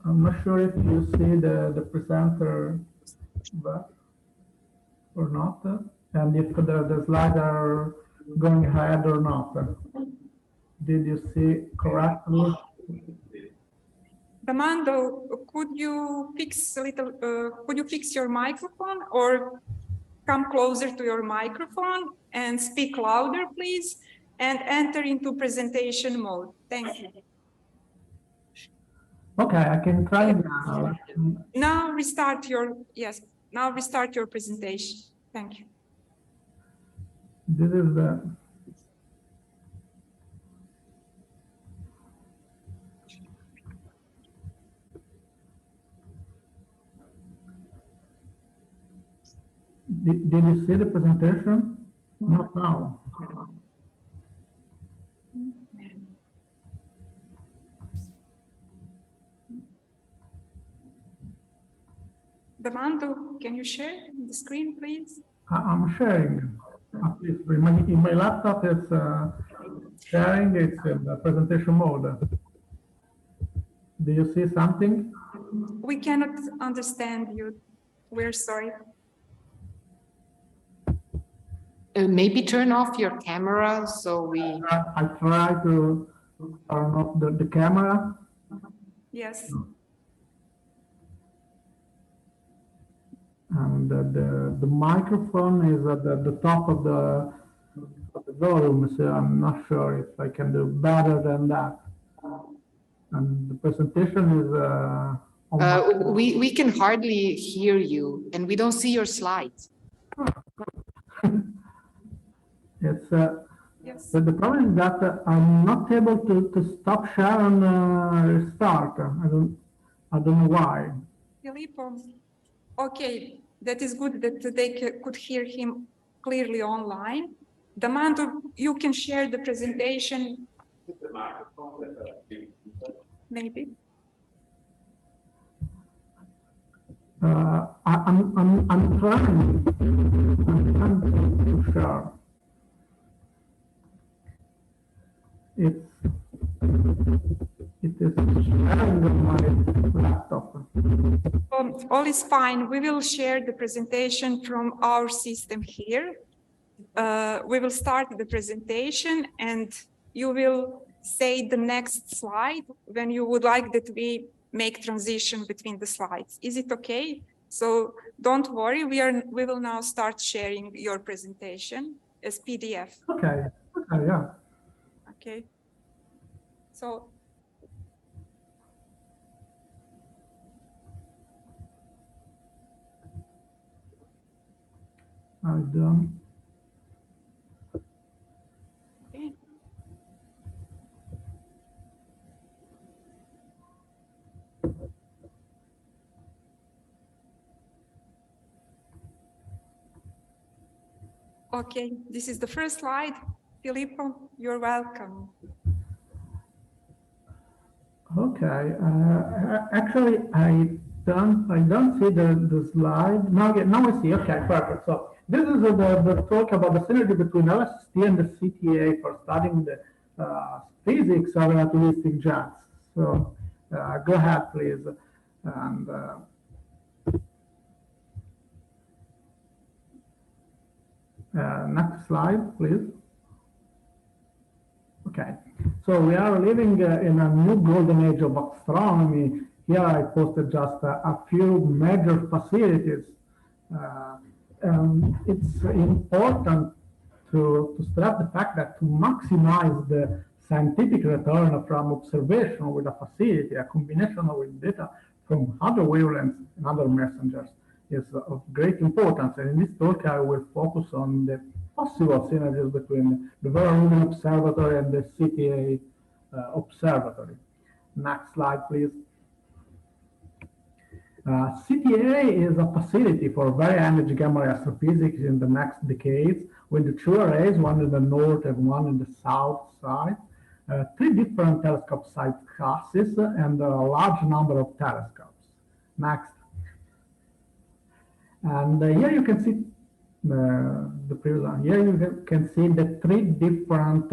if you see the presenter or not, and if the slides are going ahead or not. Did you see correctly? D'Ammando, could you fix your microphone or come closer to your microphone and speak louder, please, and enter into presentation mode. Thank you. Okay, I can try now. Now restart your presentation. Thank you. This is the Did you see the presentation? Not now. D'Ammando, can you share the screen, please? I'm sharing. At least in my laptop, it's sharing. It's in the presentation mode. Do you see something? We cannot understand you. We're sorry. Maybe turn off your camera so we. I try to turn off the camera. Yes. And the microphone is at the top of the volume, so I'm not sure if I can do better than that. And the presentation is. We can hardly hear you, and we don't see your slides. It's yes. the problem is that I'm not able to stop share and restart. I don't know why. Filippo, okay, that is good that they could hear him clearly online. D'Ammando, you can share the presentation. Maybe. I'm trying to share. It is sharing on my laptop. laptop. All is fine. We will share the presentation from our system here. We will start the presentation and you will say the next slide when you would like that we make transition between the slides. Is it okay? So don't worry, we will now start sharing your presentation as PDF. Okay, okay, yeah. Okay. So I'm done. okay. Okay, this is the first slide. Filippo, you're welcome. Okay, actually, I don't see the slide. Now I see. Okay, perfect. So this is the talk about the synergy between LSST and the CTA for studying the physics of relativistic jets. So go ahead, please. And next slide, please. Okay, so we are living in a new golden age of astronomy. Here I posted just a few major facilities. It's important to stress the fact that to maximize the scientific return from observation with a facility, a combination with data from other wavelengths and other messengers is of great importance. And in this talk, I will focus on the possible synergies between the Rubin Observatory and the CTA Observatory. Next slide, please. CTA is a facility for very energy gamma ray astrophysics in the next decades, with the two arrays, one in the north and one in the south side, 3 different telescope site classes, and a large number of telescopes. Next. And here you can see the previous one. Here you can see the 3 different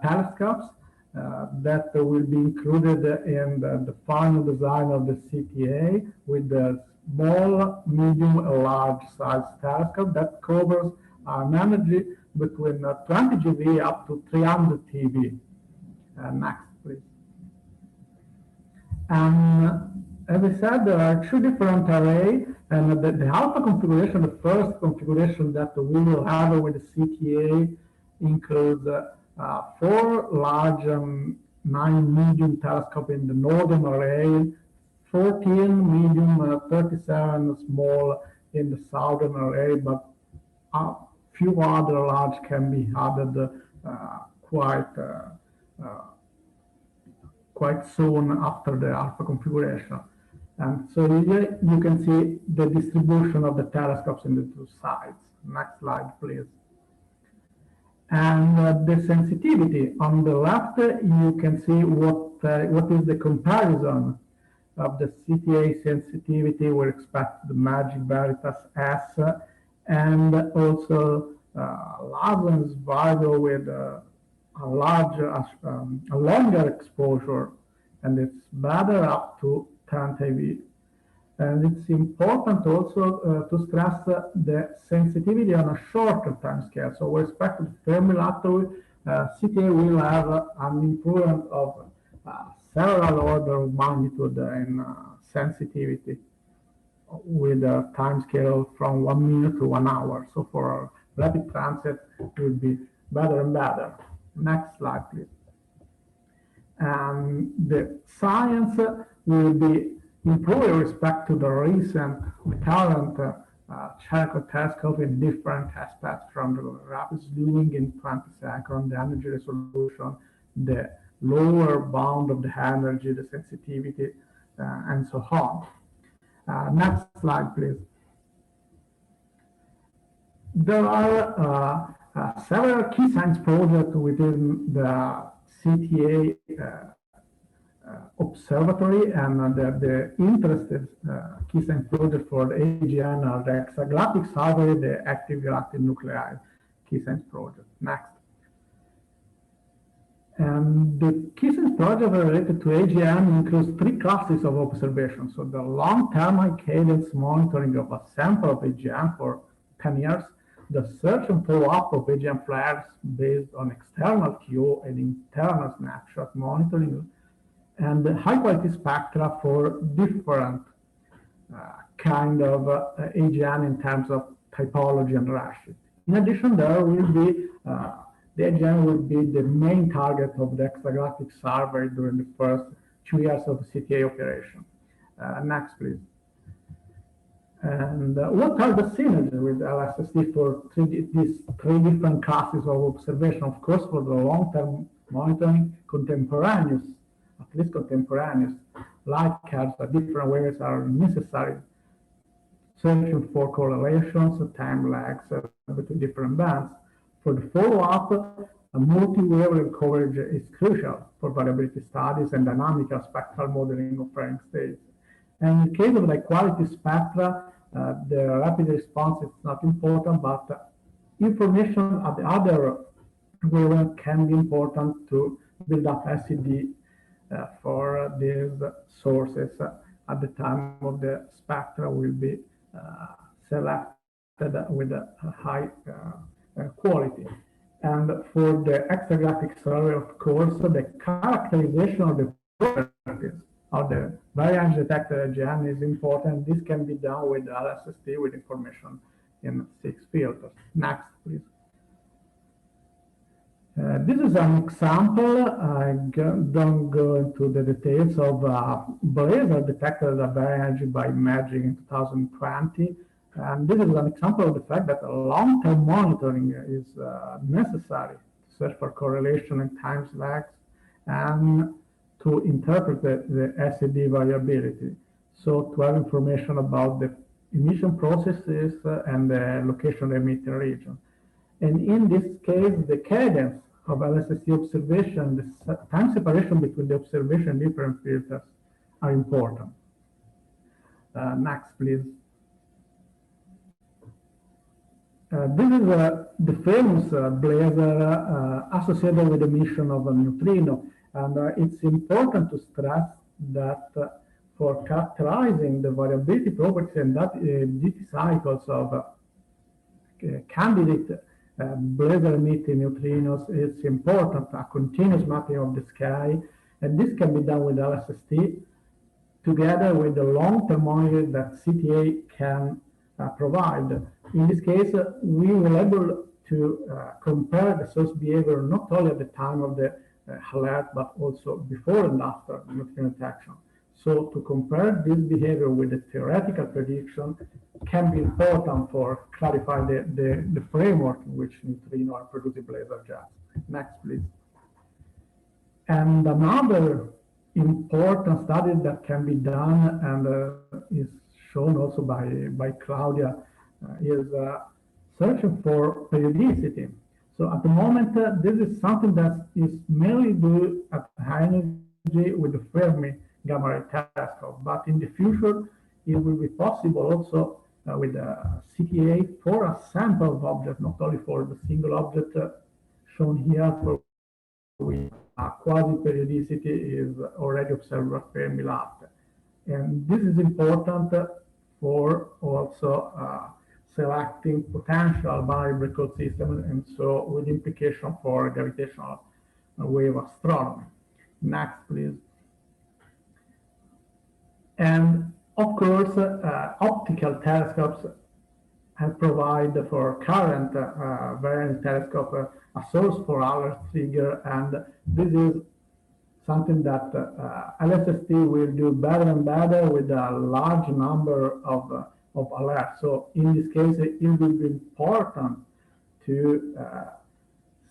telescopes that will be included in the final design of the CTA, with the small, medium, and large size telescope that covers an energy between 20 GeV up to 300 TeV. Next, please. And as I said, there are 2 different arrays, and the alpha configuration, the first configuration that we will have with the CTA, includes 4 large 9 medium telescopes in the northern array, 14 medium, 37 small in the southern array, but a few other large can be added quite soon after the alpha configuration. And so here you can see the distribution of the telescopes in the 2 sides. Next slide, please. And the sensitivity on the left, you can see what is the comparison of the CTA sensitivity with respect to the Magic Veritas S, and also Lazen's Virgo with a longer exposure, and it's better up to 10 TeV. And it's important also to stress the sensitivity on a shorter time scale. So with respect to the Fermi lateral, CTA will have an improvement of several orders of magnitude in sensitivity, with a time scale from 1 minute to 1 hour. So for rapid transit, it will be better and better. Next slide, please. And the science will be improved with respect to the current Charcot telescope in different aspects, from the rapid slewing in 20 seconds, the energy resolution, the lower bound of the energy, the sensitivity, and so on. Next slide, please. There are several key science projects within the CTA observatory, and the interested key science project for the AGN are the extragalactic survey, the active galactic nuclei key science project. Next. And the KISSINS project related to AGN includes 3 classes of observations. So the long-term high cadence monitoring of a sample of AGN for 10 years, the search and follow-up of AGN flares based on external QO and internal snapshot monitoring, and the high-quality spectra for different kind of AGN in terms of typology and rashes. In addition, there will be the AGN will be the main target of the extragalactic survey during the first 2 years of CTA operation. Next, please. And what are the synergies with LSST for these 3 different classes of observation? Of course, for the long-term monitoring, contemporaneous, at least contemporaneous, light curves at different ways are necessary. Searching for correlations, time lags between different bands. For the follow-up, a multi-wavelength coverage is crucial for variability studies and dynamical spectral modeling of flaring states. And in the case of the quality spectra, the rapid response is not important, but information at the other wavelength can be important to build up SED for these sources at the time of the spectra will be selected with a high quality. And for the extragalactic survey, of course, the characterization of the properties of the variance detected AGN is important. This can be done with LSST with information in 6 filters. Next, please. This is an example. I don't go into the details of Blazar detected a variance by imaging in 2020. And this is an example of the fact that long-term monitoring is necessary to search for correlation and time lags and to interpret the SED variability. So to have information about the emission processes and the location of the emitting region. And in this case, the cadence of LSST observation, the time separation between the observation and different filters are important. Next, please. This is the famous Blazar associated with the emission of a neutrino. And it's important to stress that for characterizing the variability properties and that duty cycles of candidate Blazar emitting neutrinos, it's important a continuous mapping of the sky. And this can be done with LSST together with the long-term monitoring that CTA can provide. In this case, we will able to compare the source behavior not only at the time of the alert, but also before and after neutrino detection. So to compare this behavior with the theoretical prediction can be important for clarifying the framework in which neutrino are producing Blazar jets. Next, please. And another important study that can be done and is shown also by Claudia is searching for periodicity. So at the moment, this is something that is mainly done at high energy with the Fermi gamma ray telescope. But in the future, it will be possible also with CTA for a sample of objects, not only for the single object shown here, for which quasi-periodicity is already observed at Fermi lab. And this is important for also selecting potential variable code systems, and so with implication for gravitational wave astronomy. Next, please. And of course, optical telescopes have provided for current variance telescope a source for alert trigger, and this is something that LSST will do better and better with a large number of alerts. So in this case, it will be important to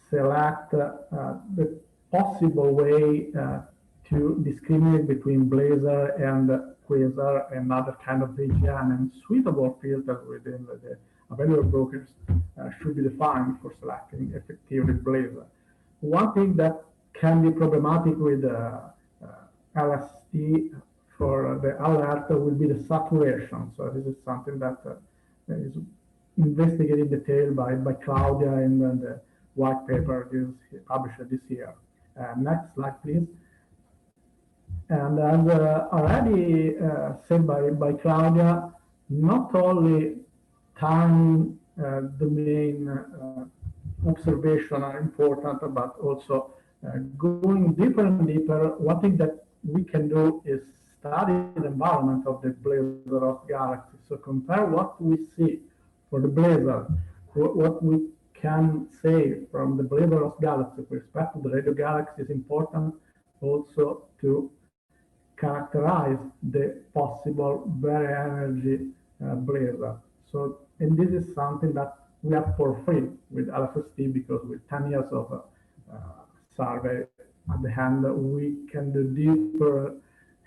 select the possible way to discriminate between Blazar and Quasar and other kind of AGN, and suitable filters within the available brokers should be defined for selecting effectively Blazar. One thing that can be problematic with LST for the alert will be the saturation. So this is something that is investigated in detail by Claudia in the white paper published this year. Next slide, please. And as already said by Claudia, not only time domain observation are important, but also going deeper and deeper. One thing that we can do is study the environment of the blazar of galaxies. So compare what we see for the blazar, what we can say from the blazar of galaxies with respect to the radio galaxy is important also to characterize the possible very energy blazar. So, and this is something that we have for free with LSST because with 10 years of survey at the hand, we can do deeper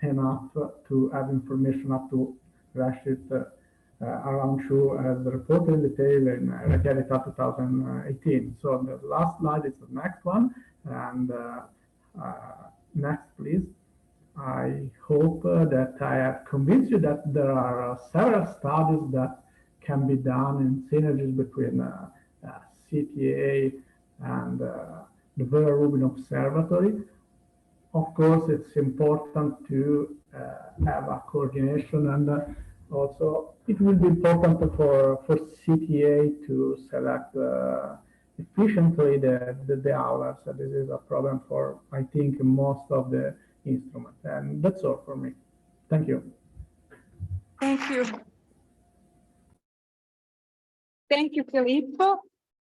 enough to have information up to redshift around 2 as reported in detail in Raiteri 2018. So the last slide is the next one. And next, please. I hope that I have convinced you that there are several studies that can be done in synergies between CTA and the Vera Rubin Observatory. Of course, it's important to have a coordination, and also it will be important for CTA to select efficiently the hours. So this is a problem for, I think, most of the instruments. And that's all for me. Thank you. Thank you. Thank you, Filippo.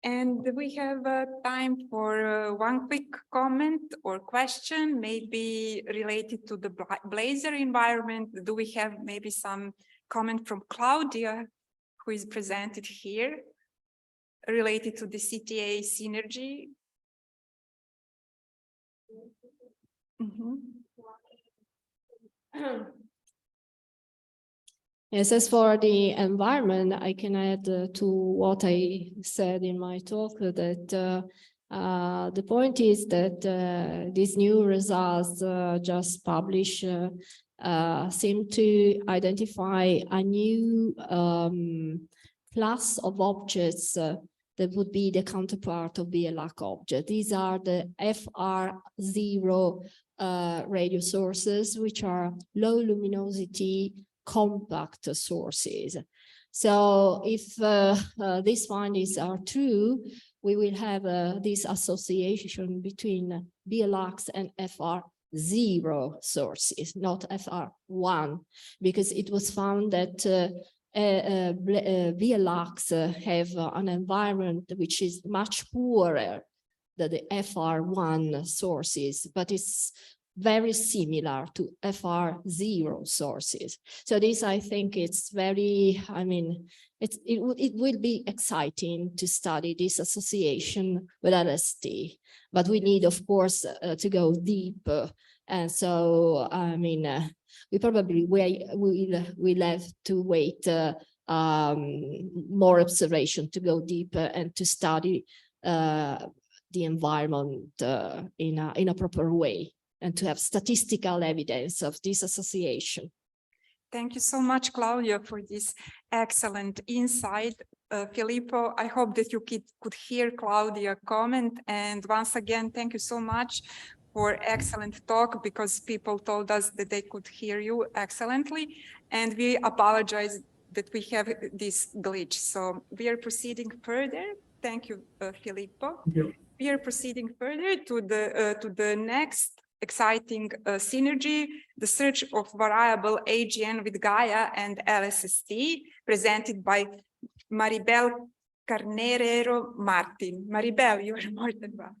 And we have time for one quick comment or question, maybe related to the blazar environment. Do we have maybe some comment from Claudia, who is presented here, related to the CTA synergy? Mm-hmm. Yes, as for the environment, I can add to what I said in my talk that the point is that these new results just published seem to identify a new class of objects that would be the counterpart of BLAC object. These are the FR0 radio sources, which are low luminosity compact sources. So if these findings are true, we will have this association between BLACs and FR0 sources, not FR1, because it was found that BLACs have an environment which is much poorer than the FR1 sources, but it's very similar to FR0 sources. So this, I think, it's very, I mean, it will be exciting to study this association with LST, but we need, of course, to go deep. And so, I mean, we probably will have to wait more observation to go deeper and to study the environment in a proper way, and to have statistical evidence of this association. Thank you so much, Claudia, for this excellent insight. Filippo, I hope that you could hear Claudia's comment. And once again, thank you so much for excellent talk, because people told us that they could hear you excellently. And we apologize that we have this glitch. So we are proceeding further. Thank you, Filippo. Thank you. We are proceeding further to the next exciting synergy, the search of variable AGN with GAIA and LSST, presented by Isabel Carnerero Martin. Maribel, you are more than welcome.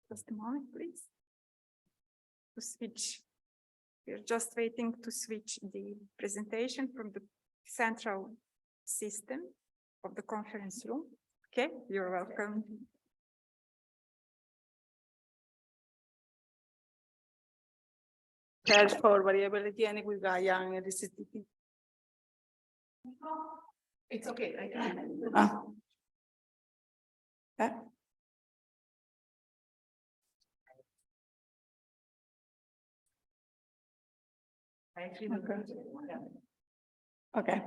Just a moment, please. To switch. We're just waiting to switch the presentation from the central system of the conference room. Okay, you're welcome. Search for variability and with GAIA and LSST. It's okay. I can. Okay.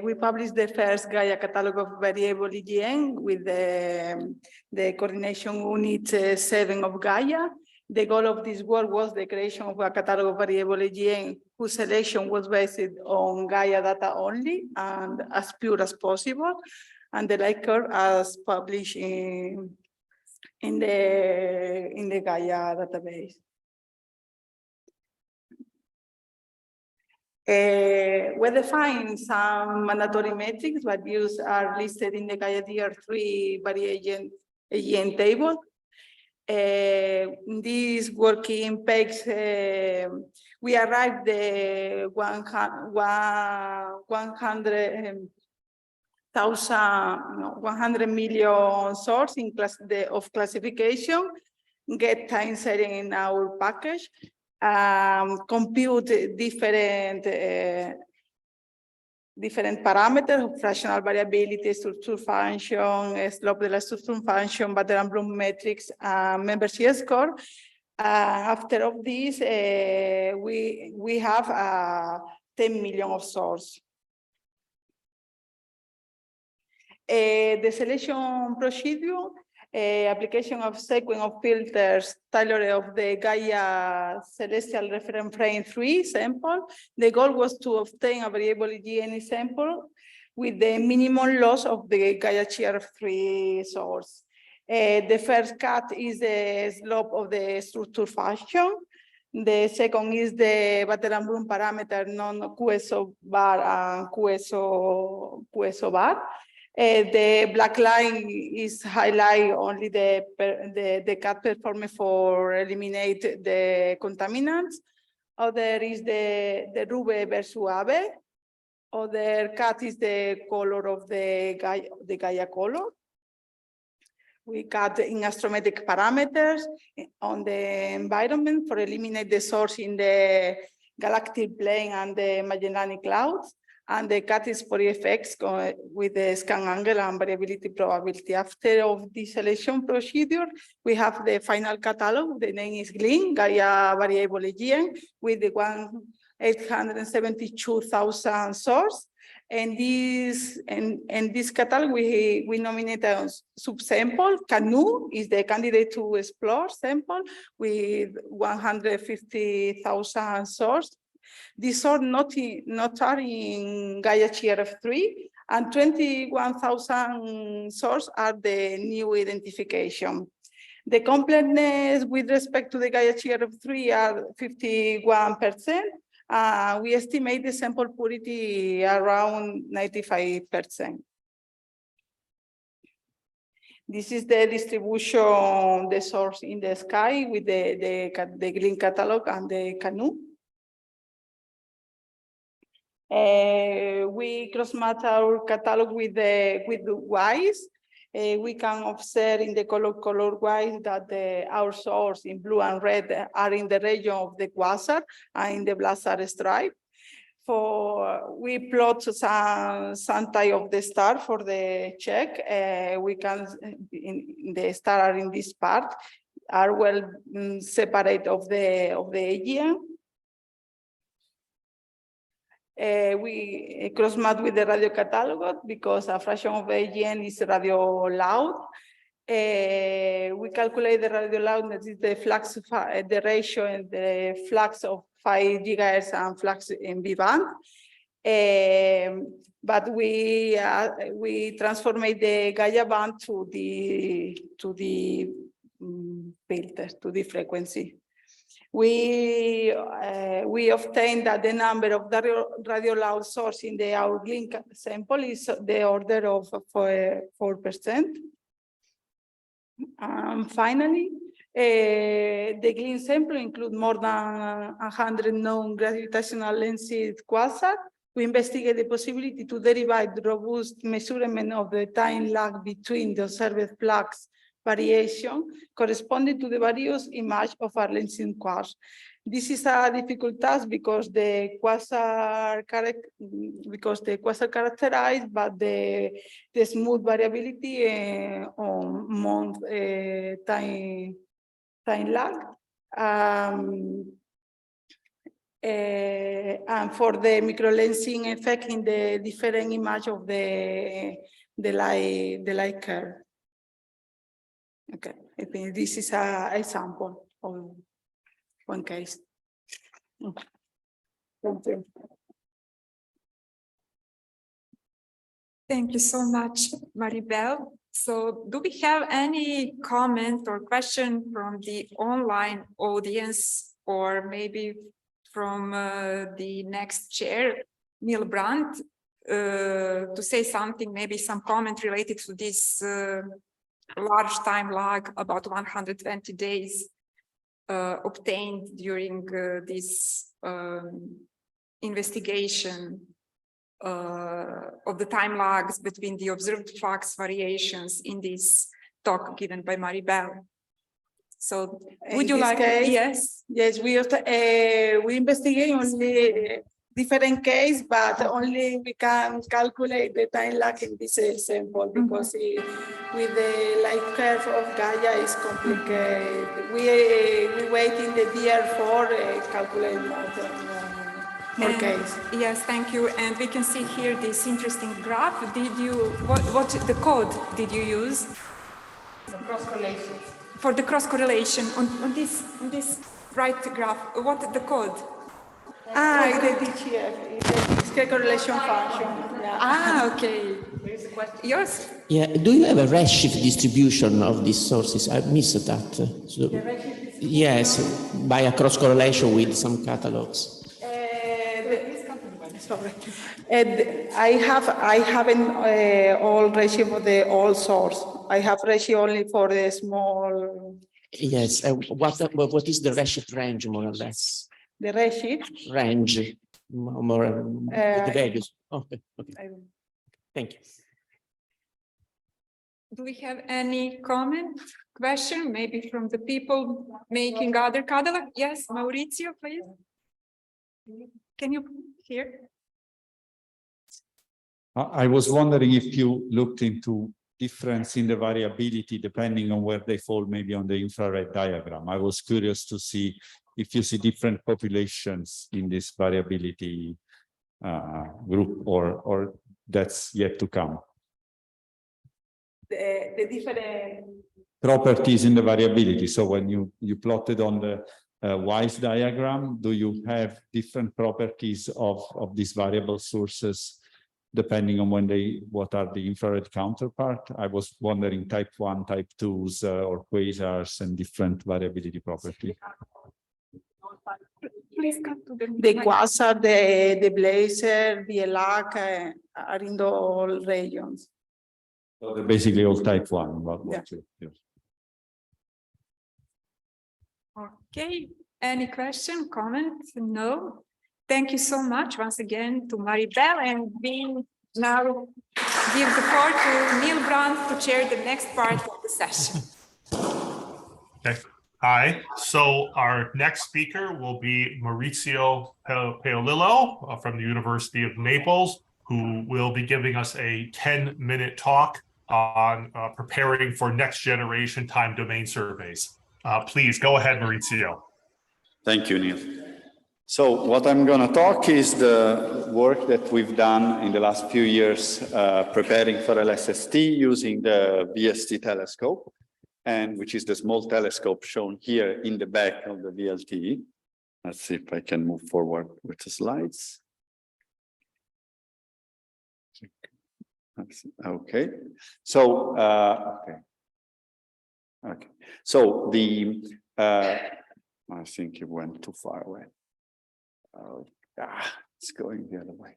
We published the first GAIA catalog of variable AGN with the coordination unit 7 of GAIA. The goal of this work was the creation of a catalog of variable AGN whose selection was based on GAIA data only and as pure as possible, and the like curve as published in the GAIA database. We define some mandatory metrics, but these are listed in the GAIA DR3 variation AGN table. This working pegs, we arrived the 100 million source in of classification, get time setting in our package, compute different parameters, fractional variability, structure function, slope de la structure function, Bader-Bloom metrics, membership score. After of this, we have 10 million of source. The selection procedure, application of sequence of filters tailored of the GAIA celestial reference frame 3 sample. The goal was to obtain a variable AGN sample with the minimum loss of the GAIA GR3 source. The first cut is the slope of the structure function. The second is the Bader-Bloom parameter non-QSO bar and QSO bar. The black line is highlight only the cut performed for eliminate the contaminants. Other is the Rube versus Abe. Other cut is the color of the GAIA color. We cut in astrometric parameters on the environment for eliminate the source in the galactic plane and the Magellanic clouds. And the cut is for effects with the scan angle and variability probability. After of the selection procedure, we have the final catalog. The name is GLIN, GAIA variable AGN, with the 872,000 source. And this catalog, we nominate a subsample. CANU is the candidate to explore sample with 150,000 source. These are not are in GAIA GRF3, and 21,000 sources are the new identification. The completeness with respect to the GAIA GRF3 are 51%. We estimate the sample purity around 95%. This is the distribution, the source in the sky with the GLIN catalog and the CANU. We cross-match our catalog with the WISE. We can observe in the color WISE that our source in blue and red are in the region of the quasar and in the Blazar stripe. We plot some type of the star for the check. We can the star are in this part are well separate of the AGN. We cross-match with the radio catalog because a fraction of AGN is radio loud. We calculate the radio loudness is the flux, the ratio and the flux of 5 gigahertz and flux in V band. But we transform the GAIA band to the filter, to the frequency. We obtain that the number of radio loud source in the our GLIN sample is the order of 4%. Finally, the GLIN sample include more than 100 known gravitational lensed quasar. We investigate the possibility to derive the robust measurement of the time lag between the observed flux variation corresponding to the various image of our lensing quasar. This is a difficult task because the quasar characterized by the smooth variability on month time lag. And for the microlensing effect in the different image of the light curve. Okay, I think this is an example of one case. Thank you. Thank you so much, Maribel. So do we have any comment or question from the online audience, or maybe from the next chair, Niel Brandt, to say something, maybe some comment related to this large time lag, about 120 days obtained during this investigation of the time lags between the observed flux variations in this talk given by Maribel. So would you like, yes? Yes, we investigate only different case, but only we can calculate the time lag in this sample because with the light curve of GAIA is complicated. We wait in the DR4 calculate more case. Yes, thank you. And we can see here this interesting graph. Did you, what the code did you use? The cross correlation. For the cross correlation on this right graph, what the code? The DGF, the correlation function. Yeah. Okay. Yours? Yeah, do you have a redshift distribution of these sources? I missed that. So, yes, by a cross correlation with some catalogs. Sorry, I haven't all redshift for the all source. I have redshift only for the small. Yes, what is the redshift range more or less? The redshift range, more the values. Okay. Thank you. Do we have any comment, question, maybe from the people making other catalog? Yes, Maurizio, please. Can you hear? I was wondering if you looked into difference in the variability depending on where they fall, maybe on the infrared diagram. I was curious to see if you see different populations in this variability group, or that's yet to come. The different properties in the variability. So when you plotted on the WISE diagram, do you have different properties of these variable sources depending on what are the infrared counterpart? I was wondering type 1, type 2s or quasars and different variability properties. Please come to the quasar, the Blazar, the Ilic are in the all regions. So they're basically all type 1. Yeah. Okay, any question, comment? No. Thank you so much once again to Maribel, and we now give the floor to Niel Brandt to chair the next part of the session. Okay. Hi. So our next speaker will be Maurizio Paolillo from the University of Naples, who will be giving us a 10-minute talk on preparing for next generation time domain surveys. Please go ahead, Maurizio. Thank you, Niel. So what I'm going to talk is the work that we've done in the last few years preparing for LSST using the VST telescope, and which is the small telescope shown here in the back of the VLT. Let's see if I can move forward with the slides. Okay. So, okay. So I think it went too far away. It's going the other way.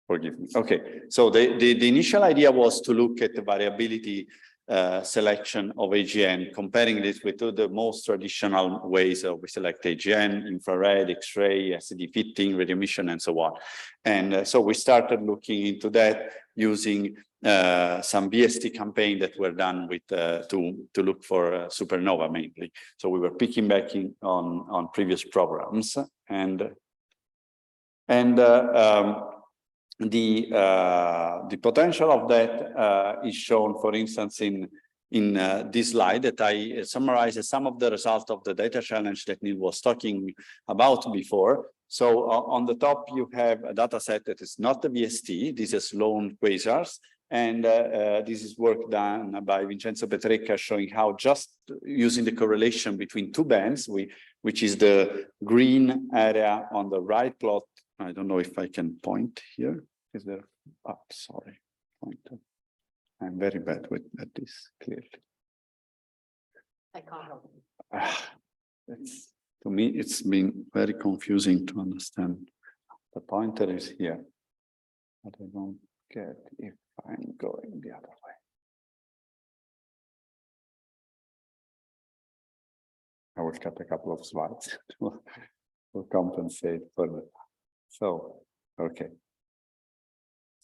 Forgive me. Okay, so the initial idea was to look at the variability selection of AGN, comparing this with the most traditional ways we select AGN, infrared, X-ray, SED fitting, radio emission, and so on. And so we started looking into that using some VST campaign that were done with to look for supernova mainly. So we were picking back on previous programs, and the potential of that is shown, for instance, in in this slide that I summarize some of the results of the data challenge that Niel was talking about before. So on the top, you have a data set that is not the VST. This is lone quasars. And this is work done by Vincenzo Petrecca showing how just using the correlation between two bands, which is the green area on the right plot. I don't know if I can point here. Is there? Oh, sorry. Pointer. I'm very bad at this, clearly. I can't help. To me, it's been very confusing to understand. The pointer is here, but I don't get if I'm going the other way. I will cut a couple of slides to compensate for that. So, okay.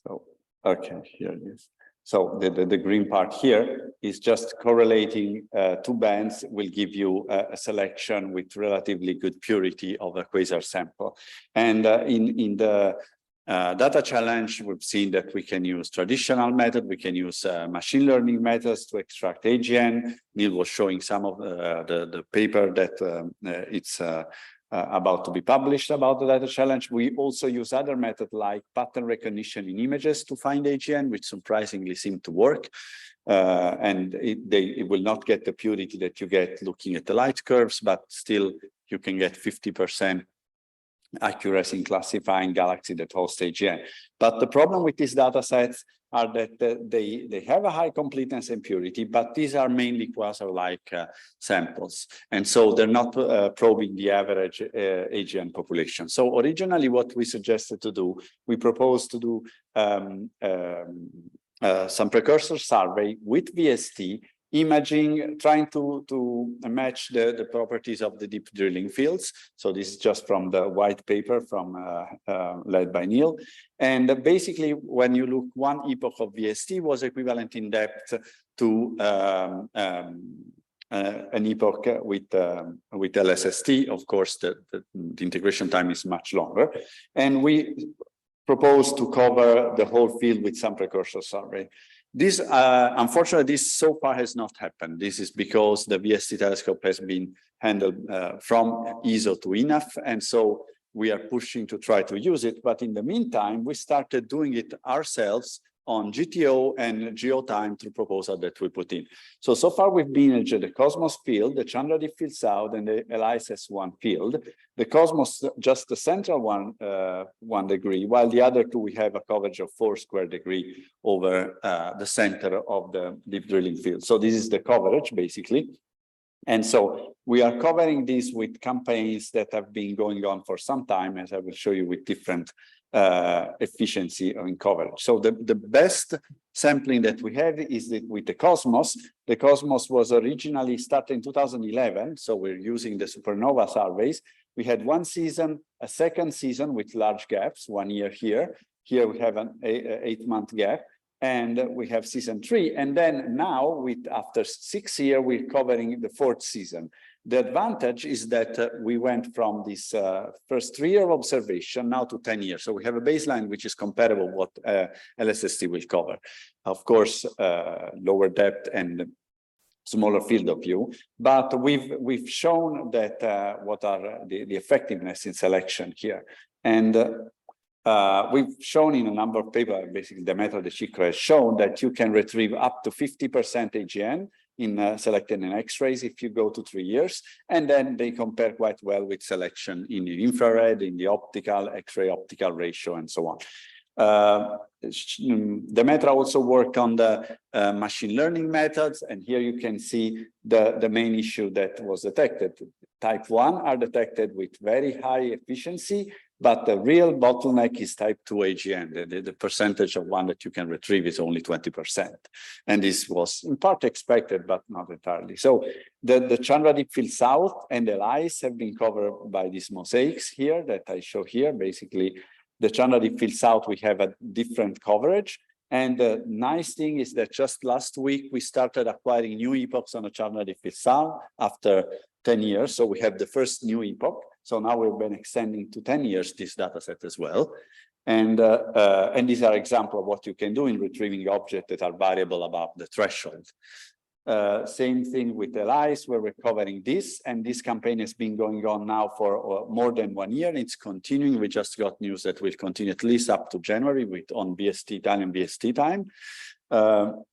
So, okay, here it is. So the green part here is just correlating two bands will give you a selection with relatively good purity of a quasar sample. And in the data challenge, we've seen that we can use traditional method, we can use machine learning methods to extract AGN. Niel was showing some of the paper that it's about to be published about the data challenge. We also use other methods like pattern recognition in images to find AGN, which surprisingly seem to work. And it will not get the purity that you get looking at the light curves, but still you can get 50% accuracy in classifying galaxies that host AGN. But the problem with these data sets are that they have a high completeness and purity, but these are mainly quasar-like samples. And so they're not probing the average AGN population. So originally what we suggested to do, we proposed to do some precursor survey with VST, imaging, trying to match the properties of the deep drilling fields. So this is just from the white paper from led by Niel. And basically, when you look, one epoch of VST was equivalent in depth to an epoch with LSST. Of course, the integration time is much longer. And we proposed to cover the whole field with some precursor survey. This, unfortunately, this so far has not happened. This is because the VST telescope has been handled from ESO to INAF, and so we are pushing to try to use it. But in the meantime, we started doing it ourselves on GTO and GeoTime through proposal that we put in. So far we've been in the Cosmos field, the Chandra Deep Field South, and the LSS1 field. The Cosmos, just the central one, 1 degree, while the other two, we have a coverage of 4 square degree over the center of the deep drilling field. So this is the coverage, basically. And so we are covering this with campaigns that have been going on for some time, as I will show you, with different efficiency in coverage. So the best sampling that we have is with the Cosmos. The Cosmos was originally started in 2011, so we're using the supernova surveys. We had one season, a second season with large gaps, 1 year here. Here we have an 8-month gap, and we have season 3. And then now, after 6 years, we're covering the 4th season. The advantage is that we went from this first 3 year of observation now to 10 years. So we have a baseline which is comparable what LSST will cover. Of course, lower depth and smaller field of view, but we've shown that what are the effectiveness in selection here. And we've shown in a number of papers, basically the method that Chikra has shown, that you can retrieve up to 50% AGN in selected in X-rays if you go to 3 years, and then they compare quite well with selection in the infrared, in the optical, X-ray optical ratio, and so on. Demetra also worked on the machine learning methods, and here you can see the main issue that was detected. Type 1 are detected with very high efficiency, but the real bottleneck is type 2 AGN. The percentage of one that you can retrieve is only 20%. And this was in part expected, but not entirely. So the Chandra Deep Field South and the LICE have been covered by these mosaics here that I show here. Basically, the Chandra Deep Field South, we have a different coverage. And the nice thing is that just last week, we started acquiring new epochs on the Chandra Deep Field South after 10 years. So we have the first new epoch. So now we've been extending to 10 years this data set as well. And these are examples of what you can do in retrieving objects that are variable above the threshold. Same thing with ELICE, where we're covering this, and this campaign has been going on now for more than 1 year. It's continuing. We just got news that will continue at least up to January on VST, Italian VST time. The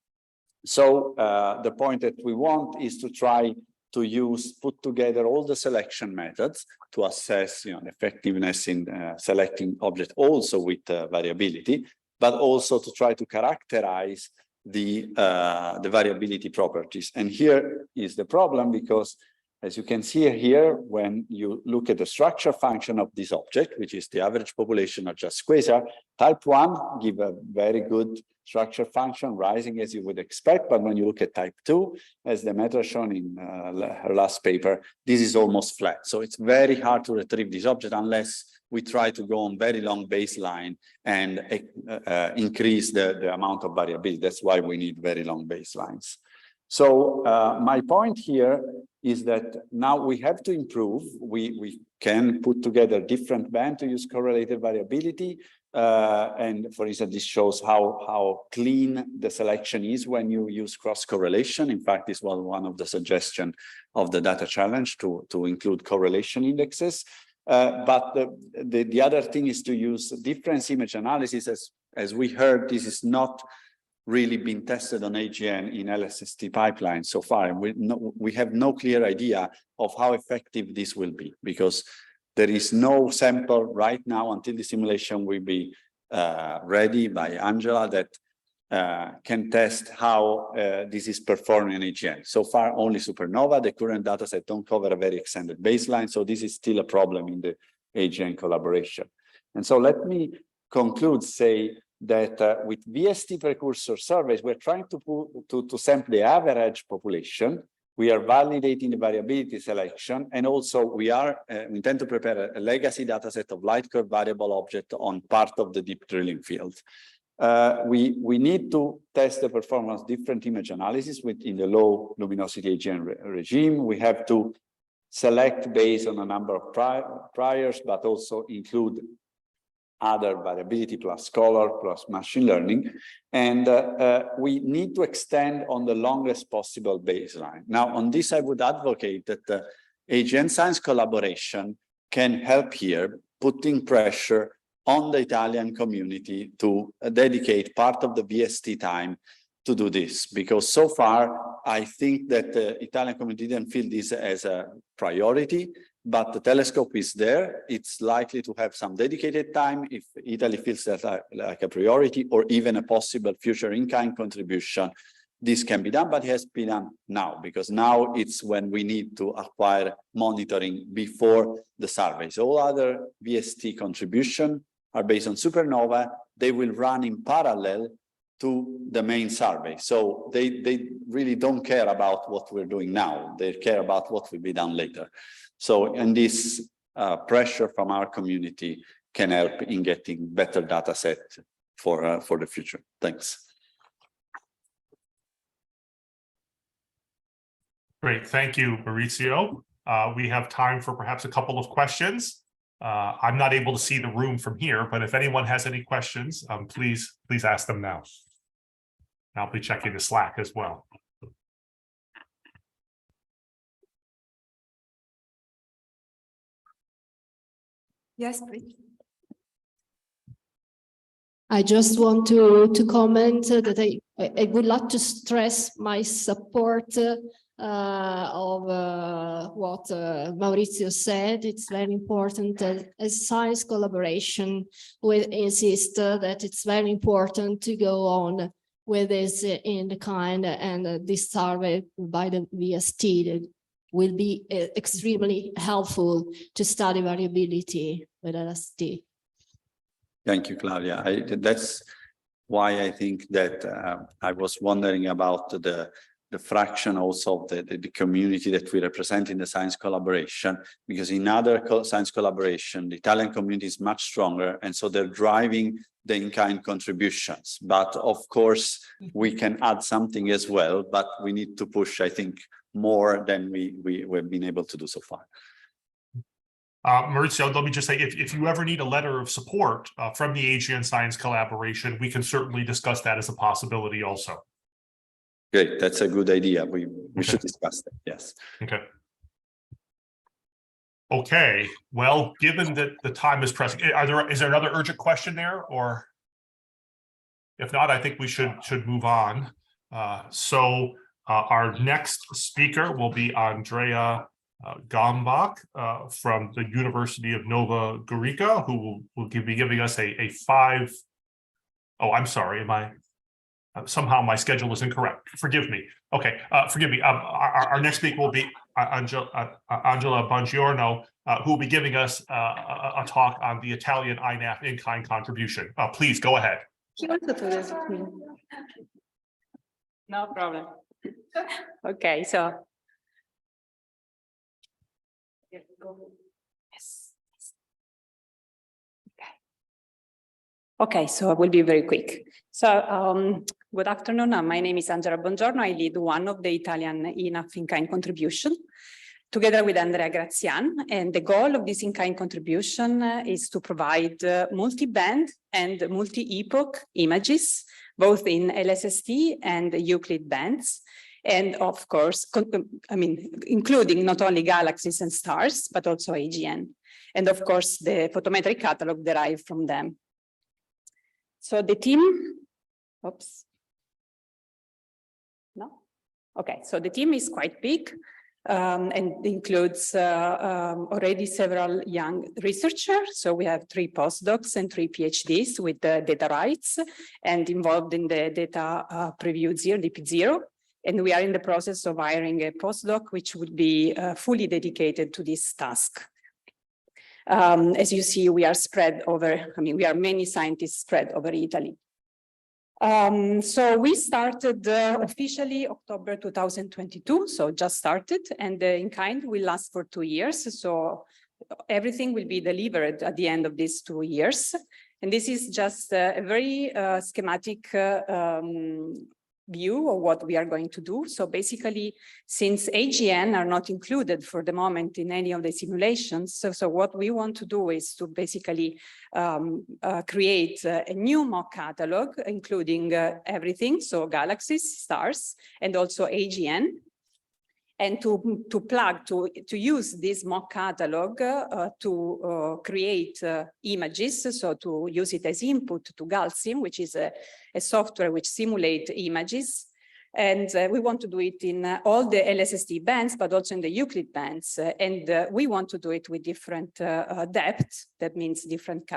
point that we want is to try to put together all the selection methods to assess, the effectiveness in selecting objects, also with variability, but also to try to characterize the variability properties. And here is the problem, because as you can see here, when you look at the structure function of this object, which is the average population of just quasar, type 1 give a very good structure function, rising as you would expect. But when you look at type 2, as the method shown in her last paper, this is almost flat. So it's very hard to retrieve this object unless we try to go on very long baseline and increase the amount of variability. That's why we need very long baselines. So my point here is that now we have to improve. We can put together different bands to use correlated variability. And for instance, this shows how clean the selection is when you use cross correlation. In fact, this was one of the suggestions of the data challenge to include correlation indexes. But the other thing is to use difference image analysis. As we heard, this is not really been tested on AGN in LSST pipeline so far. And we have no clear idea of how effective this will be, because there is no sample right now until the simulation will be ready by Andjelka that can test how this is performing in AGN. So far, only supernova. The current data set don't cover a very extended baseline. So this is still a problem in the AGN collaboration. And so let me conclude, say that with VST precursor surveys, we're trying to sample the average population. We are validating the variability selection, and also we intend to prepare a legacy data set of light curve variable object on part of the deep drilling field. We need to test the performance of different image analysis within the low luminosity AGN regime. We have to select based on a number of priors, but also include other variability plus color plus machine learning. And we need to extend on the longest possible baseline. Now, on this, I would advocate that the AGN science collaboration can help here, putting pressure on the Italian community to dedicate part of the VST time to do this, because so far, I think that the Italian community didn't feel this as a priority, but the telescope is there. It's likely to have some dedicated time if Italy feels that like a priority, or even a possible future in-kind contribution. This can be done, but it has to be done now, because now it's when we need to acquire monitoring before the surveys. All other VST contributions are based on supernova. They will run in parallel to the main survey. So they really don't care about what we're doing now. They care about what will be done later. So, and this pressure from our community can help in getting better data set for the future. Thanks. Great, thank you, Maurizio. We have time for perhaps a couple of questions. I'm not able to see the room from here, but if anyone has any questions, please ask them now. I'll be checking the Slack as well. Yes, please. I just want to comment that I would like to stress my support of what Maurizio said. It's very important that as science collaboration, we insist that it's very important to go on with this in-kind, and this survey by the VST that will be extremely helpful to study variability with LST. Thank you, Claudia. That's why I think that I was wondering about the fraction also of the community that we represent in the science collaboration, because in other science collaboration, the Italian community is much stronger, and so they're driving the in-kind contributions. But of course, we can add something as well, but we need to push, I think, more than we've been able to do so far. Maurizio, let me just say, if you ever need a letter of support from the AGN science collaboration, we can certainly discuss that as a possibility also. Great, that's a good idea. We should discuss that, yes. Okay. Okay, well, given that the time is pressing, is there another urgent question there, or if not, I think we should move on. Our next speaker will be Andrea Gombach from the University of Nova Gorica, who will be giving us I'm sorry, somehow my schedule is incorrect. Forgive me. Okay, forgive me. Our next speaker will be Andjelka Bongiorno, who will be giving us a talk on the Italian INAF in-kind contribution. Please go ahead. No problem. Okay, so. Yes. Okay, so I will be very quick. So good afternoon. My name is Andjelka Bongiorno. I lead one of the Italian INAF in-kind contribution together with Andrea Grazian. And the goal of this in-kind contribution is to provide multi-band and multi-epoch images, both in LSST and Euclid bands. And of course, including not only galaxies and stars, but also AGN. And of course, the photometric catalog derived from them. So the team, Okay, so the team is quite big and includes already several young researchers. So we have 3 postdocs and 3 PhDs with data rights and involved in the data preview 0, DP0. And we are in the process of hiring a postdoc, which would be fully dedicated to this task. As you see, we are spread over, we are many scientists spread over Italy. So we started officially October 2022, so just started, and the in-kind will last for 2 years. So everything will be delivered at the end of these 2 years. And this is just a very schematic view of what we are going to do. So basically, since AGN are not included for the moment in any of the simulations, so what we want to do is to basically create a new mock catalog, including everything, so galaxies, stars, and also AGN, and to use this mock catalog to create images, so to use it as input to GALSIM, which is a software which simulates images. And we want to do it in all the LSST bands, but also in the Euclid bands. And we want to do it with different depth, that means different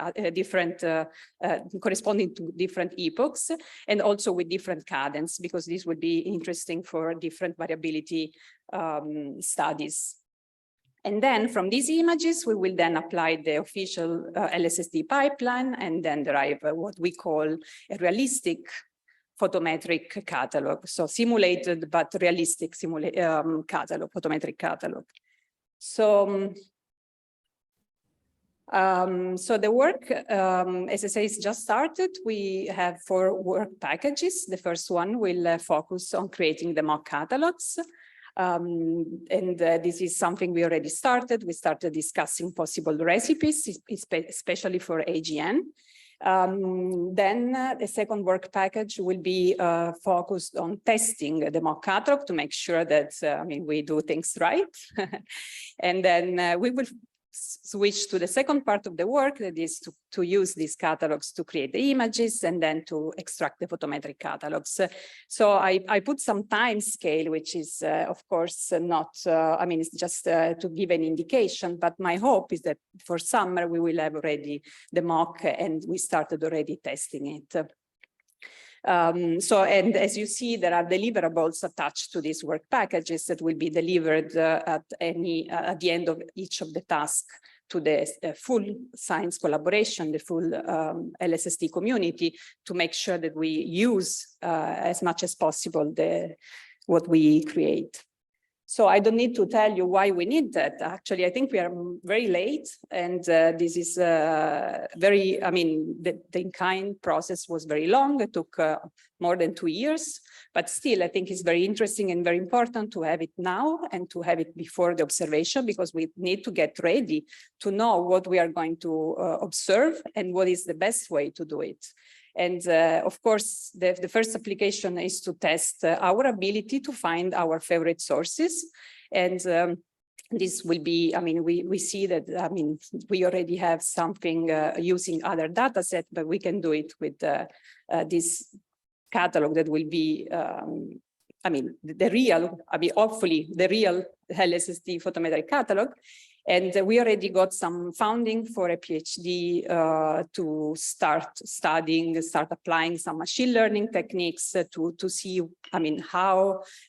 corresponding to different epochs, and also with different cadence, because this would be interesting for different variability studies. And then from these images, we will then apply the official LSST pipeline and then derive what we call a realistic photometric catalog, so simulated but realistic catalog, photometric catalog. So, so the work, as I say, is just started. We have 4 work packages. The first one will focus on creating the mock catalogs. This is something we already started. We started discussing possible recipes, especially for AGN. Then the second work package will be focused on testing the mock catalog to make sure that we do things right. And then we will switch to the second part of the work, that is to use these catalogs to create the images and then to extract the photometric catalogs. So I put some time scale, which is of course not, it's just to give an indication, but my hope is that for summer we will have already the mock and we started already testing it. And as you see, there are deliverables attached to these work packages that will be delivered at the end of each of the tasks to the full science collaboration, the full LSST community, to make sure that we use as much as possible what we create. So I don't need to tell you why we need that. Actually, I think we are very late, and this is very, the in-kind process was very long. It took more than 2 years, but still, I think it's very interesting and very important to have it now and to have it before the observation, because we need to get ready to know what we are going to observe and what is the best way to do it. And of course, the first application is to test our ability to find our favorite sources. And this will be, I mean, we see that, I mean, we already have something using other data set, but we can do it with this catalog that will be, I mean, the real, I mean, hopefully the real LSST photometric catalog. And we already got some funding for a PhD to start studying, start applying some machine learning techniques to see, I mean,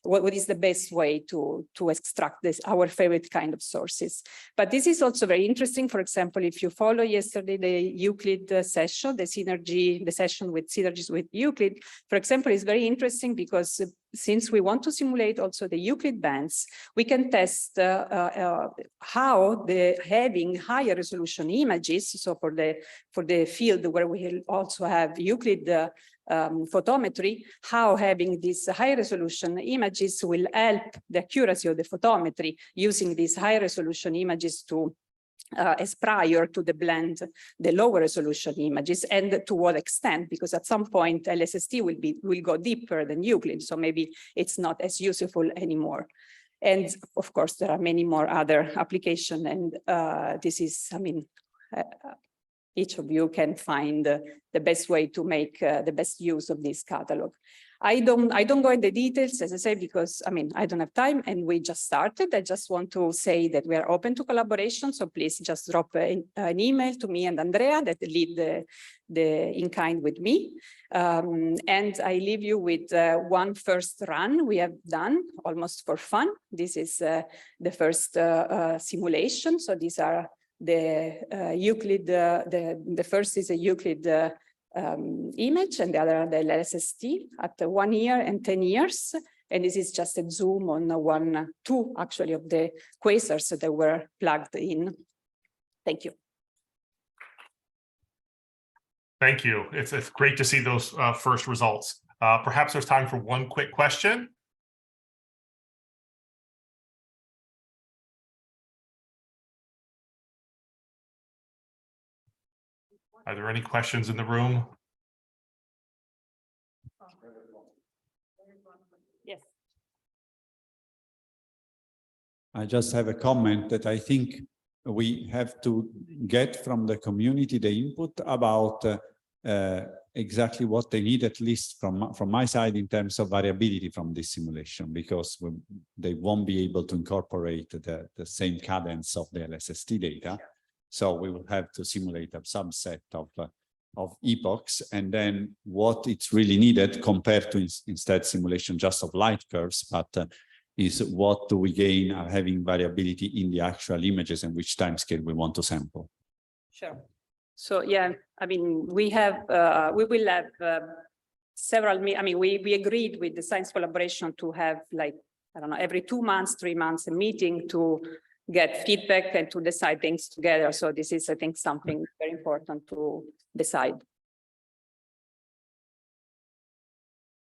what is the best way to extract our favorite kind of sources. But this is also very interesting. For example, if you follow yesterday the Euclid session, the session with synergies with Euclid, for example, is very interesting because since we want to simulate also the Euclid bands, we can test how having higher resolution images. So for the field where we also have Euclid photometry, how having these high resolution images will help the accuracy of the photometry using these high resolution images to as prior to the blend, the lower resolution images, and to what extent, because at some point LSST will go deeper than Euclid, so maybe it's not as useful anymore. And of course, there are many more other applications, and this is, I mean, each of you can find the best way to make the best use of this catalog. I don't go into the details, as I say, because I mean, I don't have time and we just started. I just want to say that we are open to collaboration. So please just drop an email to me and Andrea that lead the in-kind with me. And I leave you with one first run we have done almost for fun. This is the first simulation. So these are the Euclid, the first is a Euclid image, and the other are the LSST at 1 year and 10 years. And this is just a zoom on two actually of the quasars that were plugged in. Thank you. Thank you. It's great to see those first results. Perhaps there's time for one quick question. Are there any questions in the room? Yes. I just have a comment that I think we have to get from the community the input about exactly what they need, at least from my side, in terms of variability from this simulation, because they won't be able to incorporate the same cadence of the LSST data. So we will have to simulate a subset of epochs, and then what it's really needed compared to instead simulation just of light curves, but is what do we gain having variability in the actual images and which time scale we want to sample. Sure. So yeah, I mean, we will have several, I mean, we agreed with the science collaboration to have, like, I don't know, every 2 months, 3 months, a meeting to get feedback and to decide things together. So this is, I think, something very important to decide.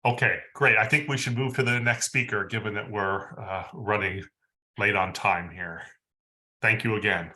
Okay, great. I think we should move to the next speaker, given that we're running late on time here. Thank you again.